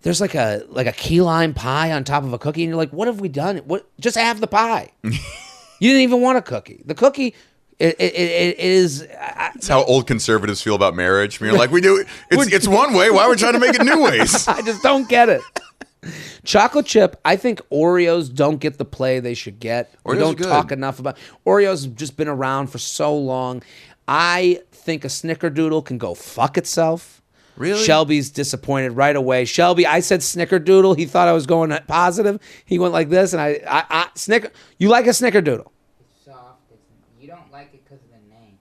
there's like a key lime pie on top of a cookie, and you're like, what have we done? What? Just have the pie. You didn't even want a cookie. The cookie, it is. It's how old conservatives feel about marriage. I mean, like we do. It's one way. Why are we trying to make it new ways? I just don't get it. Chocolate chip, I think Oreos don't get the play they should get. We Oreos don't are good. talk enough about Oreos. Have just been around for so long. I think a Snickerdoodle can go fuck itself. Really? Shelby's disappointed right away. Shelby, I said Snickerdoodle. He thought I was going positive. He went like this, and you like a Snickerdoodle? It's soft. You don't like it because of the name.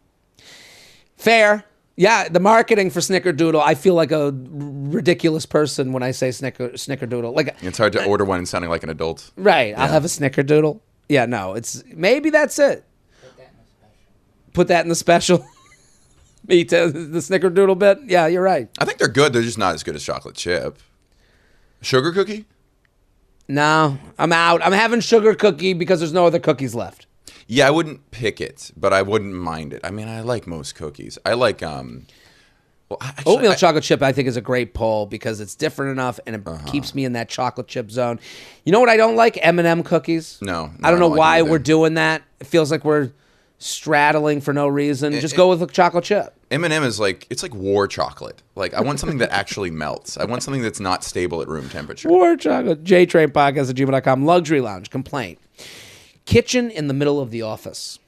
Fair. Yeah, the marketing for Snickerdoodle, I feel like a ridiculous person when I say Snickerdoodle. Like It's hard to order one and sounding like an adult. right, I'll have a Snickerdoodle. Yeah, no, maybe that's it. Put that in the special. Me too, the Snickerdoodle bit. Yeah, you're right. I think they're good. They're just not as good as chocolate chip. Sugar cookie? No, I'm out. I'm having sugar cookie because there's no other cookies left. Yeah, I wouldn't pick it, but I wouldn't mind it. I mean, I like most cookies. I like Oatmeal chocolate chip, I think, is a great pull because it's different enough and it keeps me in that chocolate chip zone. You know what I don't like? M&M cookies. No, I don't know like why either. we're doing that. It feels like we're straddling for no reason. Just go with a chocolate chip. M&M is it's like war chocolate. Like, I want something that actually melts. I want something that's not stable at room temperature. War chocolate. JTrain podcast at gmail.com. Luxury lounge. Complaint. Kitchen in the middle of the office.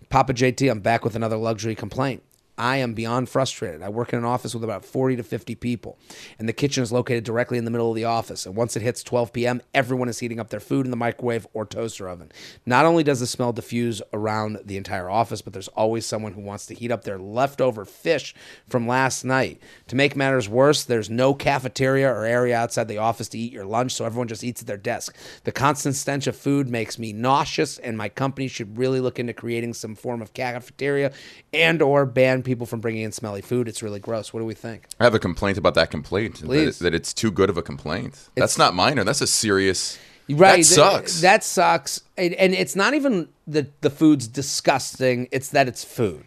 Papa JT, I'm back with another luxury complaint. I am beyond frustrated. I work in an office with about 40 to 50 people, and the kitchen is located directly in the middle of the office. And once it hits 12 p.m., everyone is heating up their food in the microwave or toaster oven. Not only does the smell diffuse around the entire office, but there's always someone who wants to heat up their leftover fish from last night. To make matters worse, there's no cafeteria or area outside the office to eat your lunch, so everyone just eats at their desk. The constant stench of food makes me nauseous, and my company should really look into creating some form of cafeteria and or ban people from bringing in smelly food. It's really gross. What do we think? I have a complaint about that complaint. Please. That it's too good of a complaint. That's not minor. That's a serious... Right. That sucks. That sucks. And it's not even the food's disgusting. It's that it's food.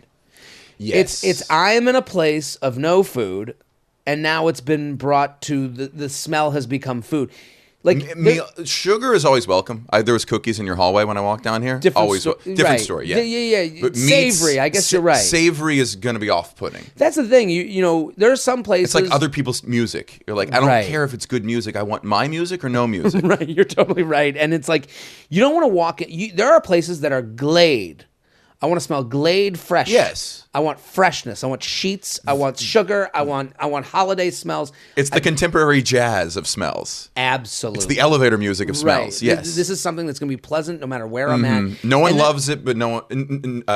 Yes. It's I am in a place of no food, and now it's been brought to the smell has become food. Like sugar is always welcome. There was cookies in your hallway when I walked down here. Different story. Yeah, yeah. But Savory. I guess you're right. Savory is going to be off-putting. That's the thing. You know, there are some places. It's like other people's music. You're like, I don't care if it's good music. I want my music or no music. Right. You're totally right. And it's like you don't want to walk in. There are places that are Glade. I want to smell Glade fresh. Yes. I want freshness. I want sheets. I want sugar. I want holiday smells. It's the contemporary jazz of smells. Absolutely. It's the elevator music of smells. Right. Yes. This is something that's going to be pleasant no matter where I'm at. No one loves it, but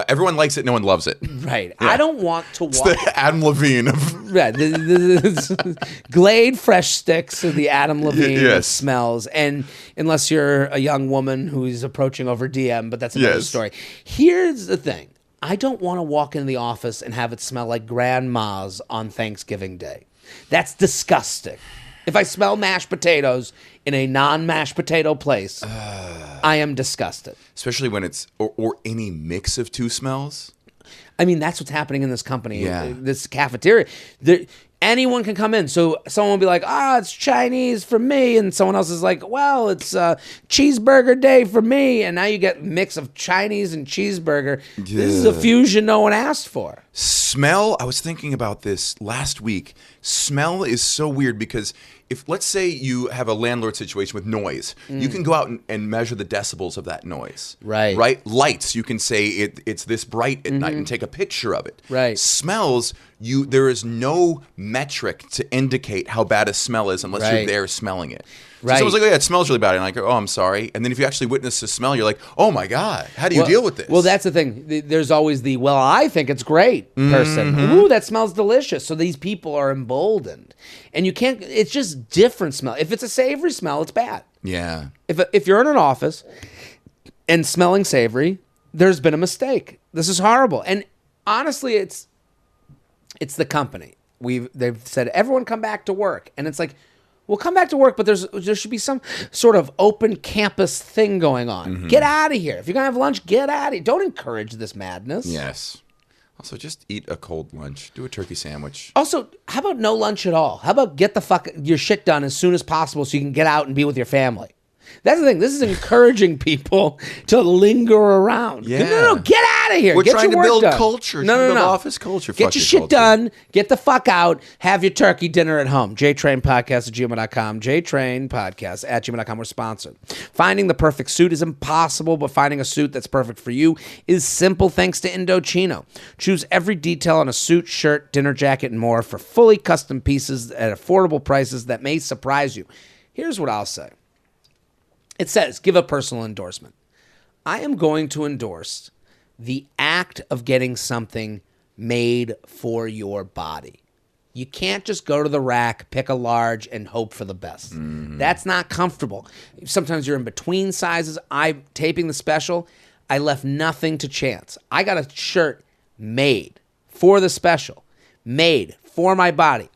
everyone likes it. No one loves it. Right. Yeah. I don't want to walk. It's the Adam Levine of... Right. Glade fresh sticks are the Adam Levine of smells. And unless you're a young woman who's approaching over DM, but that's another story. Here's the thing. I don't want to walk into the office and have it smell like grandma's on Thanksgiving Day. That's disgusting. If I smell mashed potatoes in a non-mashed potato place, I am disgusted. Especially when it's, or any mix of two smells. I mean, that's what's happening in this company, Yeah. this cafeteria. Anyone can come in. So someone will be like, it's Chinese for me. And someone else is like, well, it's cheeseburger day for me. And now you get a mix of Chinese and cheeseburger. Yeah. This is a fusion no one asked for. Smell, I was thinking about this last week. Smell is so weird because if, let's say you have a landlord situation with noise, you can go out and measure the decibels of that noise. Right. Right? Lights, you can say it's this bright at night and take a picture of it. Right. Smells, there is no metric to indicate how bad a smell is unless you're there smelling it. So someone's like, it smells really bad. And like, I'm sorry. And then if you actually witness the smell, you're like, oh my God, how do you deal with this? Well, that's the thing. There's always I think it's great person. Ooh, that smells delicious. So these people are emboldened. And you can't, it's just different smell. If it's a savory smell, it's bad. Yeah. If you're in an office and smelling savory, there's been a mistake. This is horrible. And honestly, it's the company. They've said, everyone come back to work. And it's like, well, come back to work, but there should be some sort of open campus thing going on. Get out of here. If you're going to have lunch, get out of here. Don't encourage this madness. Yes. Also, just eat a cold lunch. Do a turkey sandwich. Also, how about no lunch at all? How about get your shit done as soon as possible so you can get out and be with your family? That's the thing. This is encouraging people to linger around. Yeah. No, get out of here. We're get trying your to work build done. culture. No. Office culture. Get your shit done. Get the fuck out. Have your turkey dinner at home. JTrain podcast at gmail.com. JTrain podcast at gmail.com. We're sponsored. Finding the perfect suit is impossible, but finding a suit that's perfect for you is simple thanks to Indochino. Choose every detail on a suit, shirt, dinner jacket, and more for fully custom pieces at affordable prices that may surprise you. Here's what I'll say. It says, give a personal endorsement. I am going to endorse the act of getting something made for your body. You can't just go to the rack, pick a large, and hope for the best. That's not comfortable. Sometimes you're in between sizes. I'm taping the special. I left nothing to chance. I got a shirt made for the special, made for my body.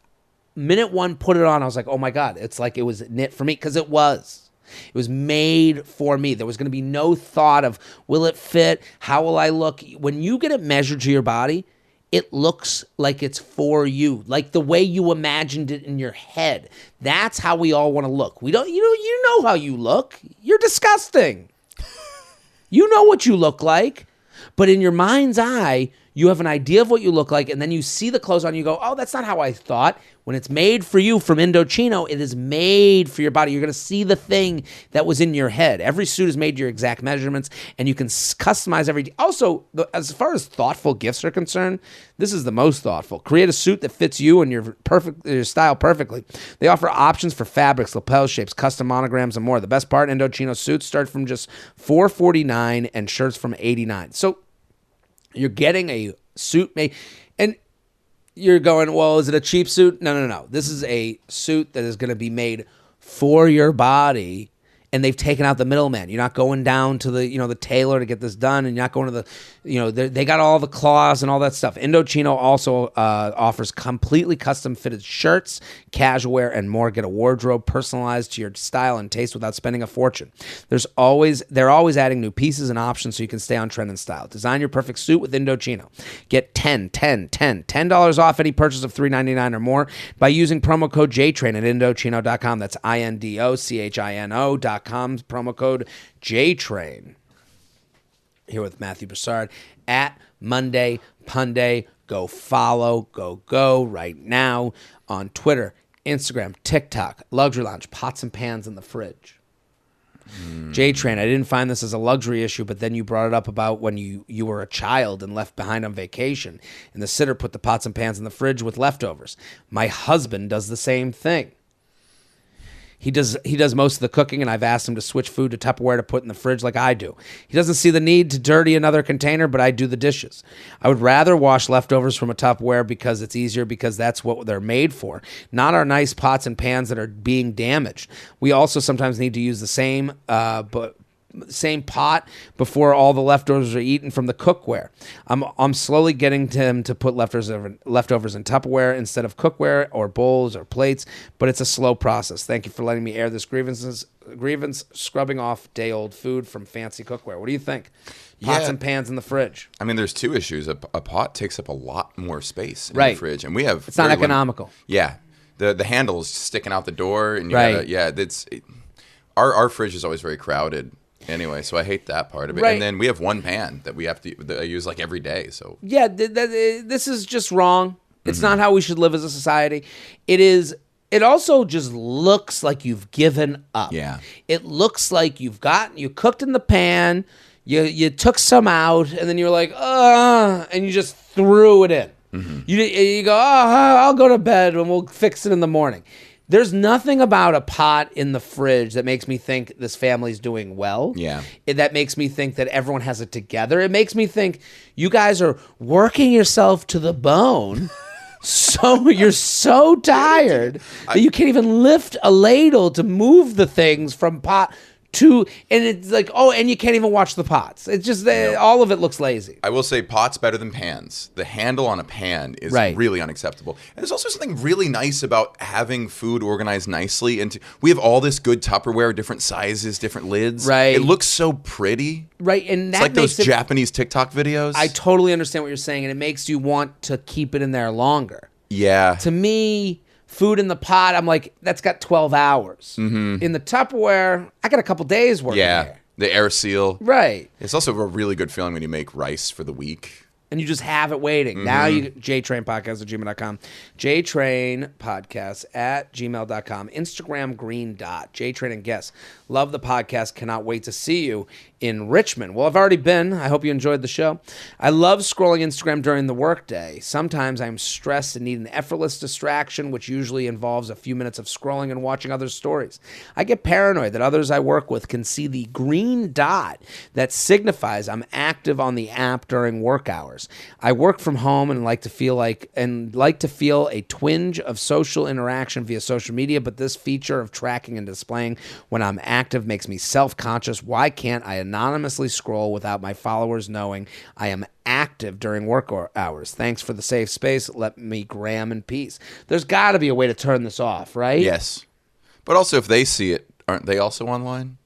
Minute one, put it on. I was like, oh my God, it's like it was knit for me, because it was. It was made for me. There was going to be no thought of, will it fit? How will I look? When you get it measured to your body, it looks like it's for you, like the way you imagined it in your head. That's how we all want to look. We don't, you know how you look. You're disgusting. You know what you look like, but in your mind's eye, you have an idea of what you look like, and then you see the clothes on, you go, oh, that's not how I thought. When it's made for you from Indochino, it is made for your body. You're going to see the thing that was in your head. Every suit is made to your exact measurements, and you can customize every... Also, as far as thoughtful gifts are concerned, this is the most thoughtful. Create a suit that fits you and your style perfectly. They offer options for fabrics, lapel shapes, custom monograms, and more. The best part, Indochino suits start from just $449 and shirts from $89. So you're getting a suit made... And you're going, well, is it a cheap suit? No. This is a suit that is going to be made for your body, and they've taken out the middleman. You're not going down to the tailor to get this done, and you're not going to they got all the claws and all that stuff. Indochino also offers completely custom fitted shirts, casual wear, and more. Get a wardrobe personalized to your style and taste without spending a fortune. They're always adding new pieces and options so you can stay on trend and style. Design your perfect suit with Indochino. Get $10 off any purchase of $3.99 or more by using promo code JTrain at Indochino.com. That's INDOCHINO.com. Promo code JTrain. Here with Matthew Broussard at Monday Punday. Go follow, go right now on Twitter, Instagram, TikTok, Luxury Lounge, pots and pans in the fridge. JTrain, I didn't find this as a luxury issue, but then you brought it up about when you were a child and left behind on vacation, and the sitter put the pots and pans in the fridge with leftovers. My husband does the same thing. He does most of the cooking, and I've asked him to switch food to Tupperware to put in the fridge like I do. He doesn't see the need to dirty another container, but I do the dishes. I would rather wash leftovers from a Tupperware because it's easier, because that's what they're made for, not our nice pots and pans that are being damaged. We also sometimes need to use the same pot before all the leftovers are eaten from the cookware. I'm slowly getting him to put leftovers in Tupperware instead of cookware or bowls or plates, but it's a slow process. Thank you for letting me air this grievance, scrubbing off day-old food from fancy cookware. What do you think? Pots and pans in the fridge. I mean, there's two issues. A pot takes up a lot more space in the fridge, and we have... It's not economical. Yeah. The handle is sticking out the door, and you gotta... Our fridge is always very crowded. Anyway, so I hate that part of it. Right. And then we have one pan that we have to that I use like every day. So yeah, this is just wrong. It's not how we should live as a society. It also just looks like you've given up. Yeah. It looks like you cooked in the pan, you took some out, and then you're like, and you just threw it in. Mm-hmm. You go, I'll go to bed and we'll fix it in the morning. There's nothing about a pot in the fridge that makes me think this family's doing well. Yeah. That makes me think that everyone has it together. It makes me think you guys are working yourself to the bone. So you're so tired that you can't even lift a ladle to move the things from pot to, and it's like, and you can't even watch the pots. It's just all of it looks lazy. I will say pots better than pans. The handle on a pan is really unacceptable. And there's also something really nice about having food organized nicely. And we have all this good Tupperware, different sizes, different lids. Right. It looks so pretty. Right. And it's like those Japanese TikTok videos. I totally understand what you're saying, and it makes you want to keep it in there longer. Yeah. To me, food in the pot, I'm like, that's got 12 hours. Mm-hmm. In the Tupperware, I got a couple days working there. The air seal. Right. It's also a really good feeling when you make rice for the week. And you just have it waiting. Mm-hmm. Now you JTrain Podcast at gmail.com. JTrain Podcast at gmail.com. Instagram Green Dot. JTrain and Guess. Love the podcast. Cannot wait to see you in Richmond. Well, I've already been. I hope you enjoyed the show. I love scrolling Instagram during the workday. Sometimes I'm stressed and need an effortless distraction, which usually involves a few minutes of scrolling and watching others' stories. I get paranoid that others I work with can see the green dot that signifies I'm active on the app during work hours. I work from home and like to feel a twinge of social interaction via social media, but this feature of tracking and displaying when I'm active makes me self-conscious. Why can't I anonymously scroll without my followers knowing I am active during work hours? Thanks for the safe space. Let me gram in peace. There's got to be a way to turn this off, right? Yes. But also if they see it aren't they also online?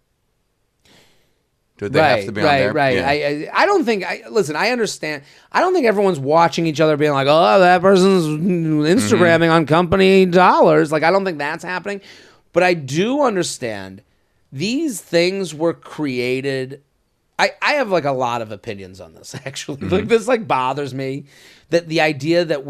Do they have to be on there? Right. Yeah. I don't think. Listen, I understand. I don't think everyone's watching each other being like, "Oh, that person's Instagramming on company dollars." Like, I don't think that's happening. But I do understand these things were created. I have like a lot of opinions on this. Actually, like this like bothers me that the idea that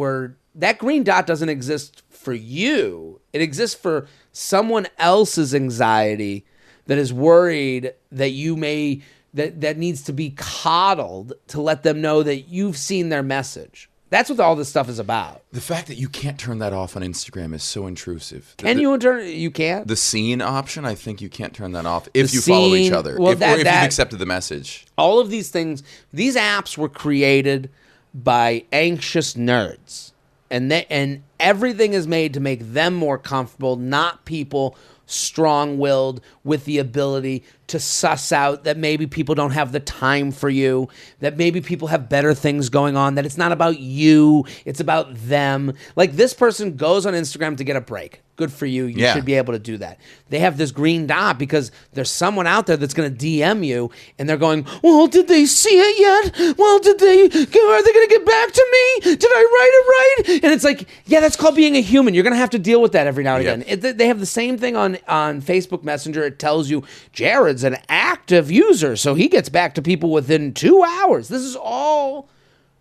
that green dot doesn't exist for you. It exists for someone else's anxiety that is worried that you may that needs to be coddled to let them know that you've seen their message. That's what all this stuff is about. The fact that you can't turn that off on Instagram is so intrusive. You turn? You can't. The scene option, I think you can't turn that off if you follow each other, well, or if you've accepted the message. All of these things, these apps were created by anxious nerds, and everything is made to make them more comfortable, not people strong-willed with the ability to suss out that maybe people don't have the time for you, that maybe people have better things going on, that it's not about you, it's about them. Like, this person goes on Instagram to get a break. Good for you. You should be able to do that. They have this green dot because there's someone out there that's going to DM you, and they're going, well, did they see it yet? Well, are they going to get back to me? Did I write it right? And it's like, yeah, that's called being a human. You're going to have to deal with that every now and again. They have the same thing on Facebook Messenger. It tells you Jared's an active user, so he gets back to people within 2 hours. This is all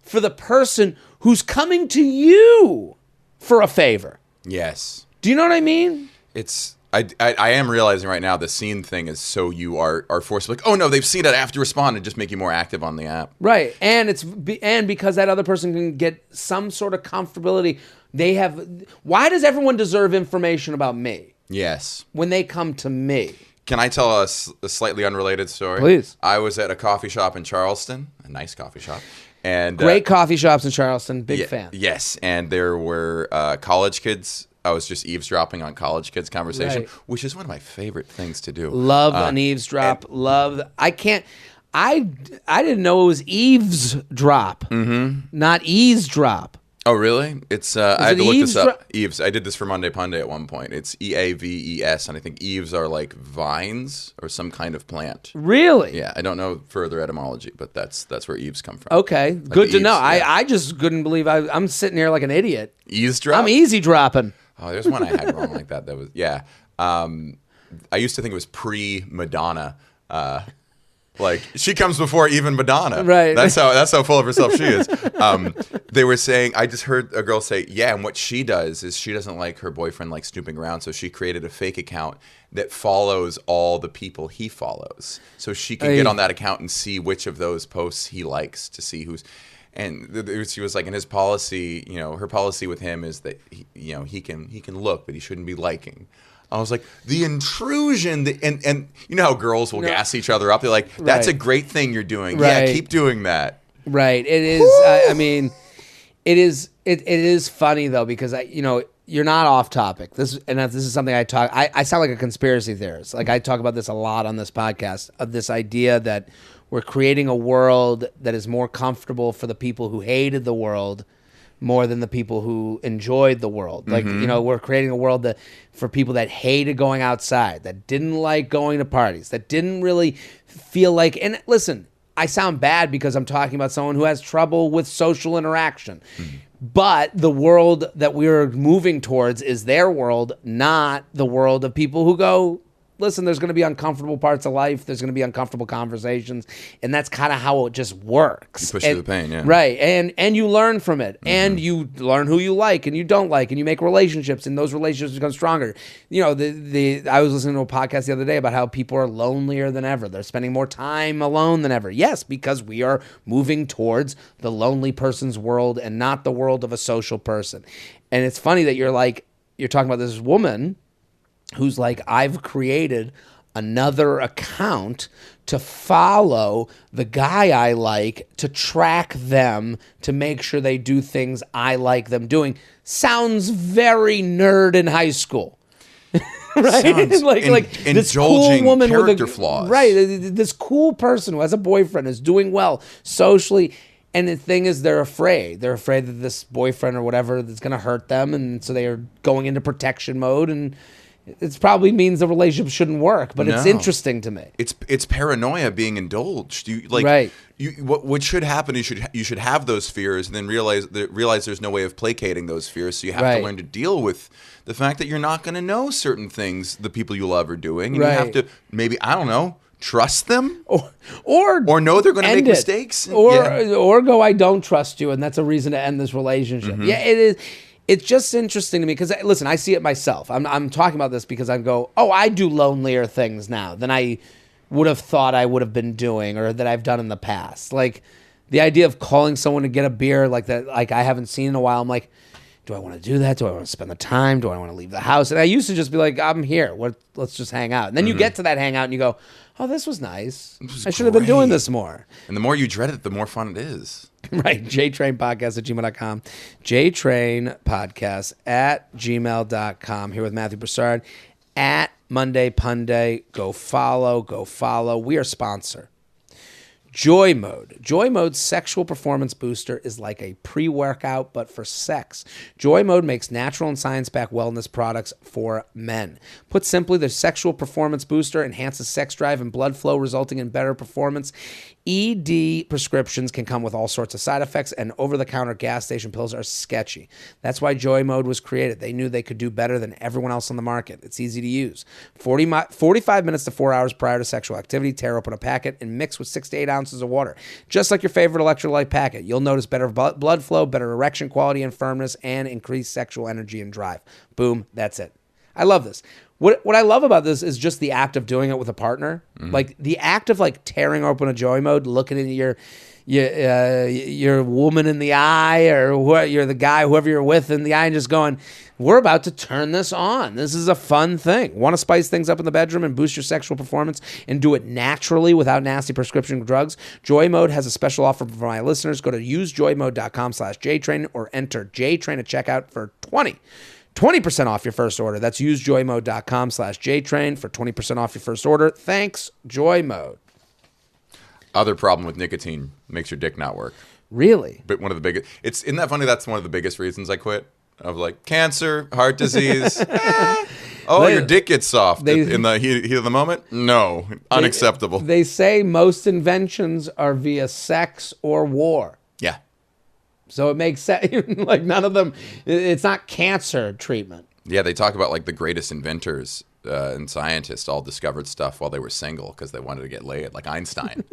for the person who's coming to you for a favor. Yes. Do you know what I mean? I am realizing right now the scene thing is so you are forced to like, oh no, they've seen it, I have to respond, and just make you more active on the app. Right. And because that other person can get some sort of comfortability, why does everyone deserve information about me? Yes. When they come to me. Can I tell a slightly unrelated story? Please. I was at a coffee shop in Charleston, a nice coffee shop. And great coffee shops in Charleston. Big fan. Yes. And there were college kids. I was just eavesdropping on college kids' conversation, which is one of my favorite things to do. Love an eavesdrop. I didn't know it was eavesdrop, not eavesdrop. Oh, really? It's I had to look this up. Eaves. Eaves. I did this for Monday Punday at one point. It's EAVES, and I think eaves are like vines or some kind of plant. Really? Yeah, I don't know further etymology, but that's where eaves come from. Okay, like good to eaves, know. Yeah. I just couldn't believe I'm sitting here like an idiot. Eavesdrop? I'm easy dropping. Oh, there's one I had wrong like that. That was I used to think it was pre-Madonna. Like, she comes before even Madonna. Right. That's how full of herself she is. They were saying, I just heard a girl say, yeah, and what she does is she doesn't like her boyfriend like snooping around, so she created a fake account that follows all the people he follows. So she can get on that account and see which of those posts he likes to see who's... And she was like, in his policy, her policy with him is that he can look, but he shouldn't be liking. I was like, the intrusion, and you know how girls will gas each other up. They're like, that's a great thing you're doing. Right. Yeah, keep doing that. Right. It is. I mean, it is funny though, because you're not off topic. This is something I sound like a conspiracy theorist. Like, I talk about this a lot on this podcast, of this idea that we're creating a world that is more comfortable for the people who hated the world more than the people who enjoyed the world. Like, we're creating a world that for people that hated going outside, that didn't like going to parties, that didn't really feel like, and listen, I sound bad because I'm talking about someone who has trouble with social interaction. But the world that we're moving towards is their world, not the world of people who go, listen, there's going to be uncomfortable parts of life. There's going to be uncomfortable conversations. And that's kind of how it just works. You push through the pain, yeah. Right. And you learn from it. And you learn who you like and you don't like. And you make relationships. And those relationships become stronger. I was listening to a podcast the other day about how people are lonelier than ever. They're spending more time alone than ever. Yes, because we are moving towards the lonely person's world and not the world of a social person. And it's funny that you're talking about this woman who's like, I've created another account to follow the guy I like, to track them, to make sure they do things I like them doing. Sounds very nerd in high school. Right? Sounds like this indulging cool woman character with flaws. Right. This cool person who has a boyfriend, is doing well socially. And the thing is, they're afraid. They're afraid that this boyfriend or whatever is going to hurt them. And so they are going into protection mode. And it probably means the relationship shouldn't work, but it's No. interesting to me. It's paranoia being indulged. Right. What should happen is you should have those fears and then realize there's no way of placating those fears. So you have Right. to learn to deal with the fact that you're not going to know certain things the people you love are doing, and Right. you have to maybe, I don't know, trust them Or know they're going to end make it. mistakes. Or go, I don't trust you, and that's a reason to end this relationship. Mm-hmm. Yeah, it is. It's just interesting to me because, listen, I see it myself. I'm talking about this because I go, oh, I do lonelier things now than I would have thought I would have been doing or that I've done in the past. Like the idea of calling someone to get a beer like that, like I haven't seen in a while. I'm like, do I want to do that? Do I want to spend the time? Do I want to leave the house? And I used to just be like, I'm here. Let's just hang out. And then you get to that hangout and you go, oh, this was nice. I should have been doing great. this more. And the more you dread it, the more fun it is. Right. JTrainPodcast@gmail.com. JTrainPodcast@gmail.com. Here with Matthew Broussard at Monday Punday. Go follow. We are sponsor. Joy Mode. Joy Mode's sexual performance booster is like a pre-workout, but for sex. Joy Mode makes natural and science-backed wellness products for men. Put simply, the sexual performance booster enhances sex drive and blood flow, resulting in better performance. ED prescriptions can come with all sorts of side effects, and over-the-counter gas station pills are sketchy. That's why Joy Mode was created. They knew they could do better than everyone else on the market. It's easy to use. 45 minutes to 4 hours prior to sexual activity, tear open a packet and mix with 6 to 8 ounces of water. Just like your favorite electrolyte packet. You'll notice better blood flow, better erection quality and firmness, and increased sexual energy and drive. Boom, that's it. I love this. What I love about this is just the act of doing it with a partner. Like the act of like tearing open a Joy Mode, looking into your woman in the eye, or you're the guy, whoever you're with in the eye, and just going, we're about to turn this on. This is a fun thing. Want to spice things up in the bedroom and boost your sexual performance and do it naturally without nasty prescription drugs? Joy Mode has a special offer for my listeners. Go to usejoymode.com/JTrain or enter JTrain at checkout for 20% off your first order. That's usejoymode.com/JTrain for 20% off your first order. Thanks, Joy Mode. Other problem with nicotine, makes your dick not work. Really? But one of the biggest, isn't that funny? That's one of the biggest reasons I quit. Of like cancer, heart disease. Your dick gets soft in the heat of the moment? No, unacceptable. They say most inventions are via sex or war. Yeah. So it makes sense. Like none of them, it's not cancer treatment. Yeah, they talk about like the greatest inventors and scientists all discovered stuff while they were single because they wanted to get laid, like Einstein.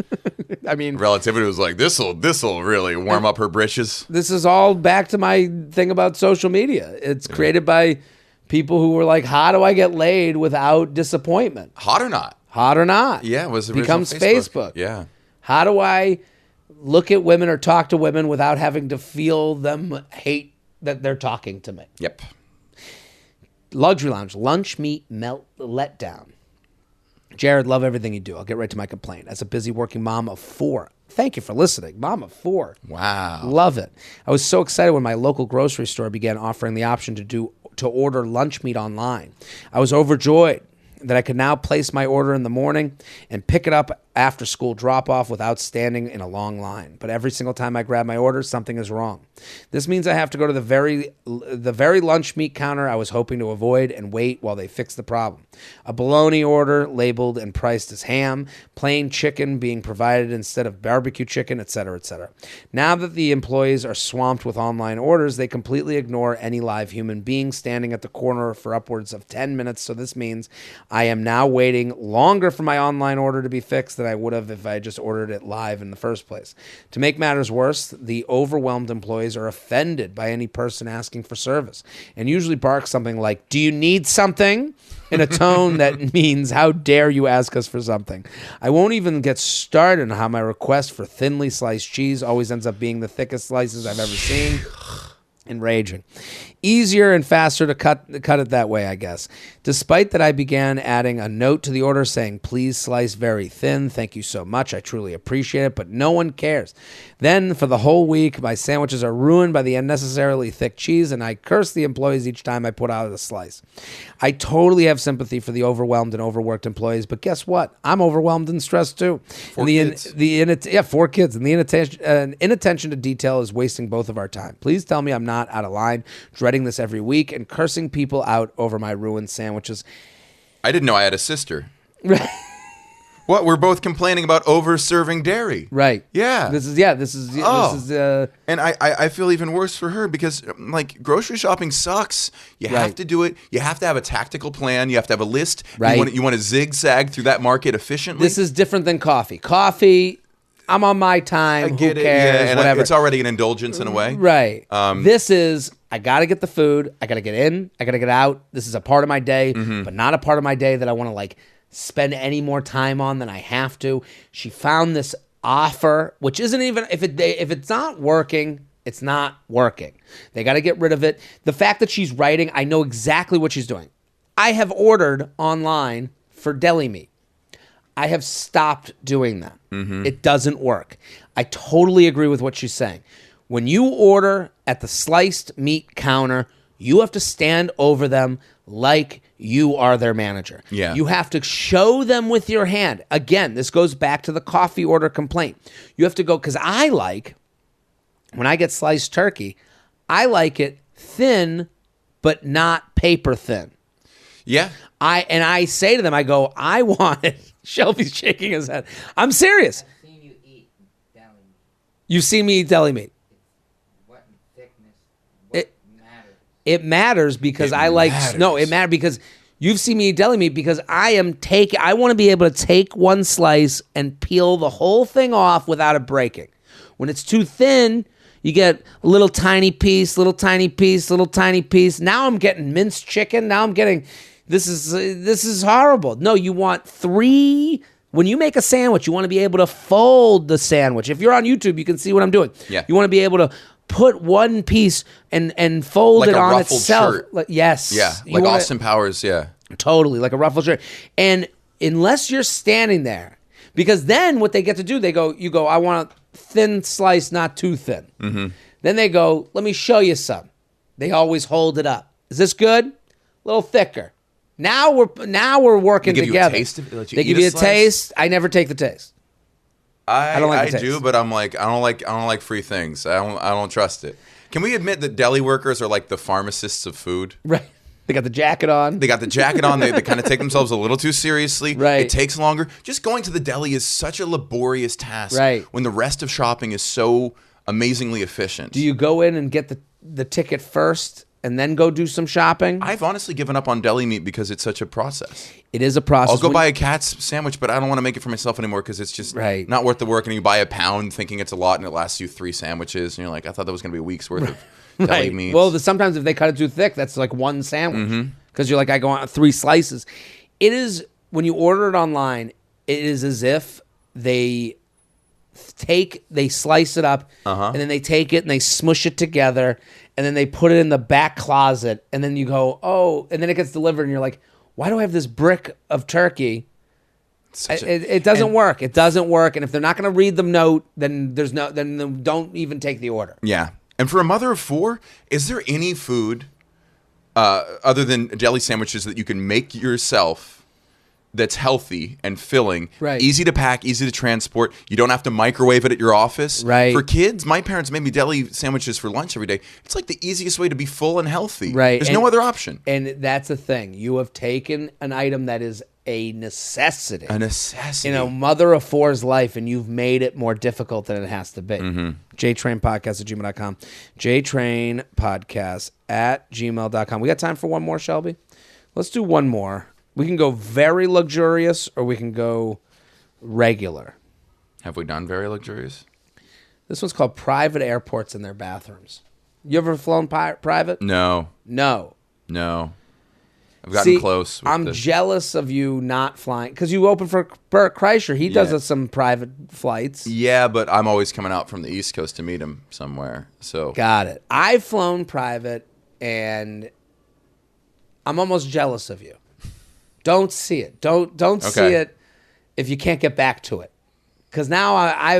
I mean, relativity was like, this'll really warm up her britches. This is all back to my thing about social media. It's created by people who were like, how do I get laid without disappointment? Hot or not? Hot or not? Yeah, it was becomes Facebook. Yeah. How do I look at women or talk to women without having to feel them hate that they're talking to me? Yep. Luxury Lounge, lunch meat let down. Jared, love everything you do. I'll get right to my complaint. As a busy working mom of 4, thank you for listening. Mom of 4. Wow. Love it. I was so excited when my local grocery store began offering the option to order lunch meat online. I was overjoyed that I could now place my order in the morning and pick it up after school drop-off without standing in a long line. But every single time I grab my order, something is wrong. This means I have to go to the very lunch meat counter I was hoping to avoid and wait while they fix the problem. A bologna order labeled and priced as ham, plain chicken being provided instead of barbecue chicken, etc., etc. Now that the employees are swamped with online orders, they completely ignore any live human being standing at the corner for upwards of 10 minutes. So this means I am now waiting longer for my online order to be fixed than I would have if I just ordered it live in the first place. To make matters worse, the overwhelmed employees are offended by any person asking for service and usually bark something like, "Do you need something?" in a tone that means, "How dare you ask us for something?" I won't even get started on how my request for thinly sliced cheese always ends up being the thickest slices I've ever seen. Enraging. Easier and faster to cut it that way, I guess. Despite that, I began adding a note to the order saying, "Please slice very thin. Thank you so much. I truly appreciate it," but no one cares. Then for the whole week, my sandwiches are ruined by the unnecessarily thick cheese, and I curse the employees each time I put out a slice. I totally have sympathy for the overwhelmed and overworked employees, but guess what? I'm overwhelmed and stressed too. 4 kids. 4 kids. And the inattention to detail is wasting both of our time. Please tell me I'm not out of line, dreading this every week and cursing people out over my ruined sandwiches. I didn't know I had a sister. Right. What? We're both complaining about over-serving dairy. Right. Yeah. This is And I feel even worse for her because, like, grocery shopping sucks. You have Right. to do it. You have to have a tactical plan. You have to have a list. Right. You want to zigzag through that market efficiently. This is different than coffee. Coffee, I'm on my time. I get Who it. cares? Yeah, and whatever. it's already an indulgence in a way. Right. This is, I got to get the food. I got to get in. I got to get out. This is a part of my day, but not a part of my day that I want to, like, spend any more time on than I have to. She found this offer, which isn't even, if it's not working, it's not working. They got to get rid of it. The fact that she's writing, I know exactly what she's doing. I have ordered online for deli meat. I have stopped doing that. It doesn't work. I totally agree with what she's saying. When you order at the sliced meat counter, you have to stand over them like you are their manager. Yeah. You have to show them with your hand. Again, this goes back to the coffee order complaint. You have to go, because when I get sliced turkey, I like it thin, but not paper thin. Yeah. I say to them, I go, I want it. Shelby's shaking his head. I'm serious. I've seen you eat deli meat. You've seen me eat deli meat. What in thickness? It- What matters? It matters because It I like matters. no. It matters because you've seen me eat deli meat because I want to be able to take one slice and peel the whole thing off without it breaking. When it's too thin, you get a little tiny piece, little tiny piece, little tiny piece. Now I'm getting minced chicken. Now I'm getting this is horrible. No, you want 3. When you make a sandwich, you want to be able to fold the sandwich. If you're on YouTube, you can see what I'm doing. Yeah. You want to be able to put one piece and fold Like it a on ruffled itself. shirt. Yes. Yeah. You Like wanna- Austin Powers. Yeah. Totally, like a ruffled shirt. And unless you're standing there, because then what they get to do, you go, I want a thin slice, not too thin. Mm-hmm. Then they go, let me show you some. They always hold it up. Is this good? A little thicker. Now we're working They give you a together. taste of it? Let you They eat give a you a slice? taste. I never take the taste. I don't like the do, taste. but I'm like, I don't like free things. I don't trust it. Can we admit that deli workers are like the pharmacists of food? Right. They got the jacket on. They got the jacket on. They kind of take themselves a little too seriously. Right. It takes longer. Just going to the deli is such a laborious task. Right. When the rest of shopping is so amazingly efficient. Do you go in and get the ticket first and then go do some shopping? I've honestly given up on deli meat because it's such a process. It is a process. I'll go When- buy a cat's sandwich, but I don't want to make it for myself anymore because it's just Right. not worth the work. And you buy a pound thinking it's a lot, and it lasts you 3 sandwiches, and you're like, I thought that was going to be a week's worth of deli Right. meat. Well, sometimes if they cut it too thick, that's like one sandwich. Mm-hmm. Because you're like, I go on 3 slices. It is, when you order it online, it is as if they slice it up, and then they take it and they smush it together, and then they put it in the back closet, and then you go, oh, and then it gets delivered, and you're like, why do I have this brick of turkey? It doesn't work. It doesn't work. And if they're not going to read the note, then then don't even take the order. Yeah. And for a mother of 4, is there any food other than deli sandwiches that you can make yourself that's healthy and filling, Right. easy to pack, easy to transport? You don't have to microwave it at your office. Right. For kids, my parents made me deli sandwiches for lunch every day. It's like the easiest way to be full and healthy. Right. There's And- no other option. And that's the thing. You have taken an item that is a necessity. A necessity. In a mother of 4's life, and you've made it more difficult than it has to be. JTrain Podcast at gmail.com. JTrain Podcast at gmail.com. We got time for one more, Shelby? Let's do one more. We can go very luxurious, or we can go regular. Have we done very luxurious? This one's called Private Airports and Their Bathrooms. You ever flown private? No. No. I've gotten See, close. With I'm this. jealous of you not flying because you open for Bert Kreischer. He does Yeah. some private flights. Yeah, but I'm always coming out from the East Coast to meet him somewhere. So Got it. I've flown private, and I'm almost jealous of you. Don't see it. Don't see Okay. it if you can't get back to it. Because now I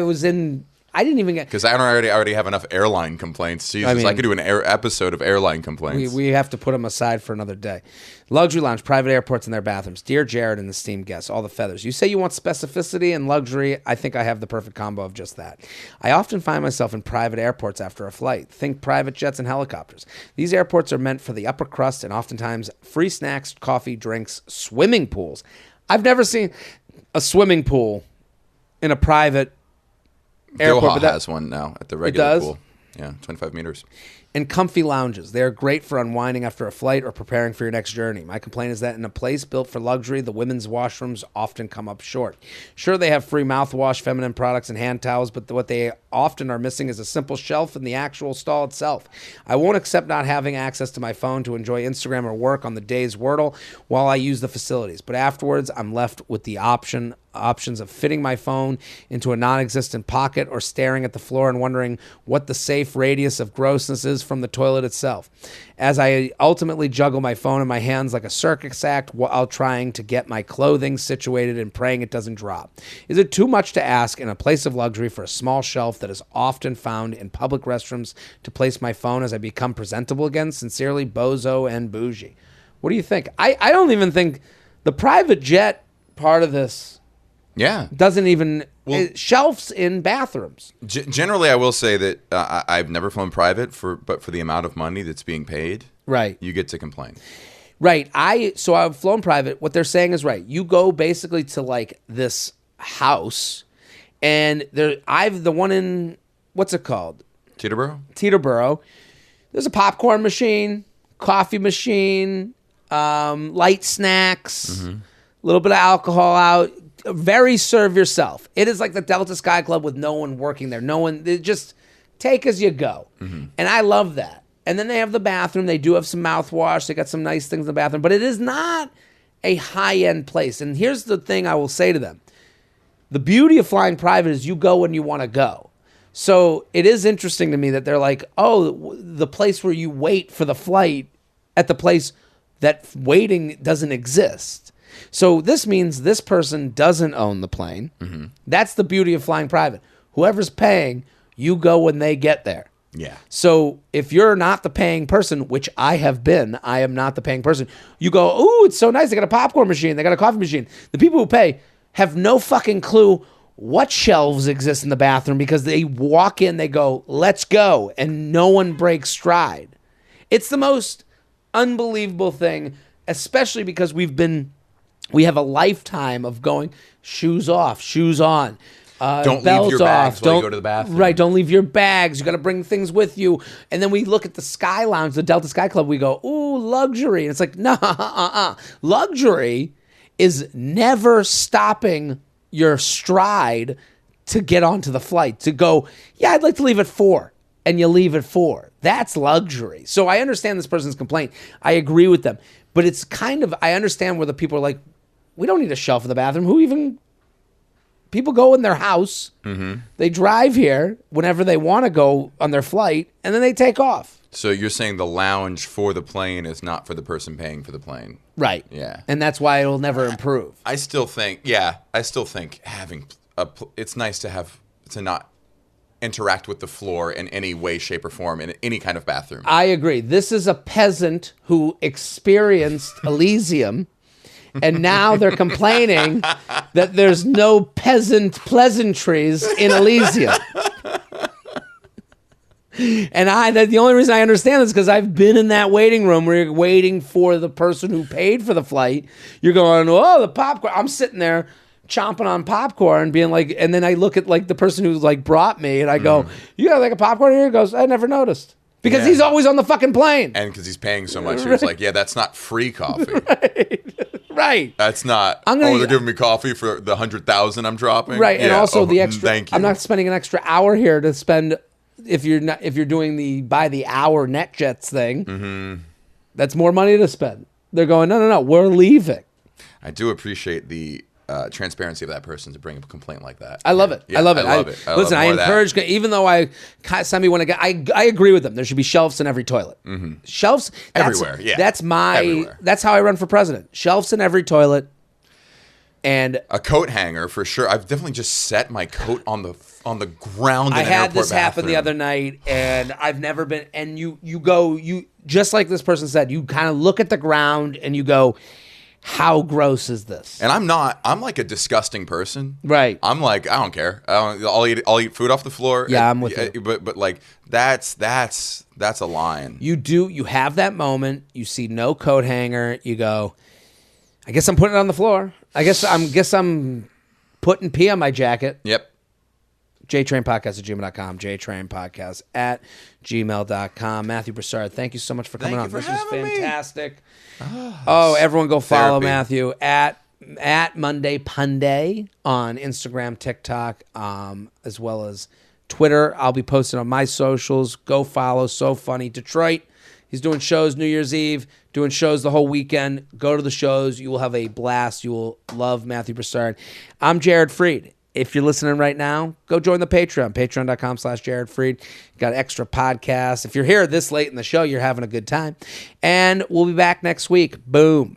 I didn't even get... Because I already have enough airline complaints. Jesus, I could do an episode of airline complaints. We have to put them aside for another day. Luxury lounge, private airports and their bathrooms. Dear Jared and esteemed guests, all the feathers. You say you want specificity and luxury. I think I have the perfect combo of just that. I often find myself in private airports after a flight. Think private jets and helicopters. These airports are meant for the upper crust and oftentimes free snacks, coffee, drinks, swimming pools. I've never seen a swimming pool in a private airport. Doha has one now at the regular pool. Yeah, 25 meters. And comfy lounges. They are great for unwinding after a flight or preparing for your next journey. My complaint is that in a place built for luxury, the women's washrooms often come up short. Sure, they have free mouthwash, feminine products, and hand towels, but what they often are missing is a simple shelf in the actual stall itself. I won't accept not having access to my phone to enjoy Instagram or work on the day's Wordle while I use the facilities. But afterwards, I'm left with the options of fitting my phone into a non-existent pocket or staring at the floor and wondering what the safe radius of grossness is from the toilet itself. As I ultimately juggle my phone in my hands like a circus act while trying to get my clothing situated and praying it doesn't drop. Is it too much to ask in a place of luxury for a small shelf that is often found in public restrooms to place my phone as I become presentable again? Sincerely, Bozo and Bougie. What do you think? I don't even think the private jet part of this doesn't even... shelves in bathrooms. Generally, I will say that I've never flown private, but for the amount of money that's being paid, right, you get to complain. Right. So I've flown private. What they're saying is right. You go basically to like this house, and I've the one in, what's it called? Teterboro. There's a popcorn machine, coffee machine, light snacks, a little bit of alcohol out. Very serve yourself. It is like the Delta Sky Club with no one working there. No one, they just take as you go. And I love that. And then they have the bathroom. They do have some mouthwash. They got some nice things in the bathroom. But it is not a high-end place. And here's the thing I will say to them. The beauty of flying private is you go when you want to go. So it is interesting to me that they're like, oh, the place where you wait for the flight at the place that waiting doesn't exist. So this means this person doesn't own the plane. That's the beauty of flying private. Whoever's paying, you go when they get there. Yeah. So if you're not the paying person, which I have been, I am not the paying person, you go, ooh, it's so nice. They got a popcorn machine. They got a coffee machine. The people who pay have no fucking clue what shelves exist in the bathroom because they walk in, they go, let's go, and no one breaks stride. It's the most unbelievable thing, especially because we have a lifetime of going shoes off, shoes on. Don't leave your bags while you go to the bathroom. Right, don't leave your bags. You got to bring things with you. And then we look at the Sky Lounge, the Delta Sky Club. We go, ooh, luxury. And it's like, nah, Luxury is never stopping your stride to get onto the flight. To go, yeah, I'd like to leave at 4. And you leave at 4. That's luxury. So I understand this person's complaint. I agree with them. But it's kind of, I understand where the people are like, we don't need a shelf in the bathroom. People go in their house, they drive here whenever they want to go on their flight, and then they take off. So you're saying the lounge for the plane is not for the person paying for the plane. Right. Yeah. And that's why it'll never improve. I still think having it's nice to not interact with the floor in any way, shape, or form in any kind of bathroom. I agree. This is a peasant who experienced Elysium, and now they're complaining that there's no peasant pleasantries in Elysium. And the only reason I understand this is because I've been in that waiting room where you're waiting for the person who paid for the flight. You're going, oh, the popcorn. I'm sitting there chomping on popcorn, being like, and then I look at like the person who's like brought me, and I go, you got like a popcorn here? He goes, I never noticed. Because he's always on the fucking plane. And because he's paying so much, it's like, yeah, that's not free coffee. Right. That's not, they're giving me coffee for the 100,000 I'm dropping. Right. And also the extra, thank you. I'm not spending an extra hour here to spend, if you're doing the by the hour NetJets thing, that's more money to spend. They're going, no, we're leaving. I do appreciate the transparency of that person to bring a complaint like that. I love it. Yeah, I love it. Listen, I encourage, even though some people want to get, I agree with them. There should be shelves in every toilet. Shelves everywhere. Yeah, that's everywhere. That's how I run for president. Shelves in every toilet. And a coat hanger for sure. I've definitely just set my coat on the ground. I in an had airport this happen bathroom. the other night, and I've never been. And you just like this person said, you kind of look at the ground and you go, how gross is this? And I'm like a disgusting person. Right. I'm like, I don't care. I'll eat food off the floor. Yeah, I'm with you. But like that's a line. You have that moment, you see no coat hanger, you go, I guess I'm putting it on the floor. I guess I'm putting pee on my jacket. Yep. JTrainPodcast@gmail.com. JTrainPodcast@gmail.com. Matthew Broussard, thank you so much for coming on. This was fantastic. Everyone go follow therapy. Matthew at Monday Punday on Instagram, TikTok, as well as Twitter. I'll be posting on my socials. Go follow. So funny. Detroit. He's doing shows New Year's Eve, doing shows the whole weekend. Go to the shows. You will have a blast. You will love Matthew Broussard. I'm Jared Freid. If you're listening right now, go join the Patreon, patreon.com/Jared Freid. Got extra podcasts. If you're here this late in the show, you're having a good time. And we'll be back next week. Boom.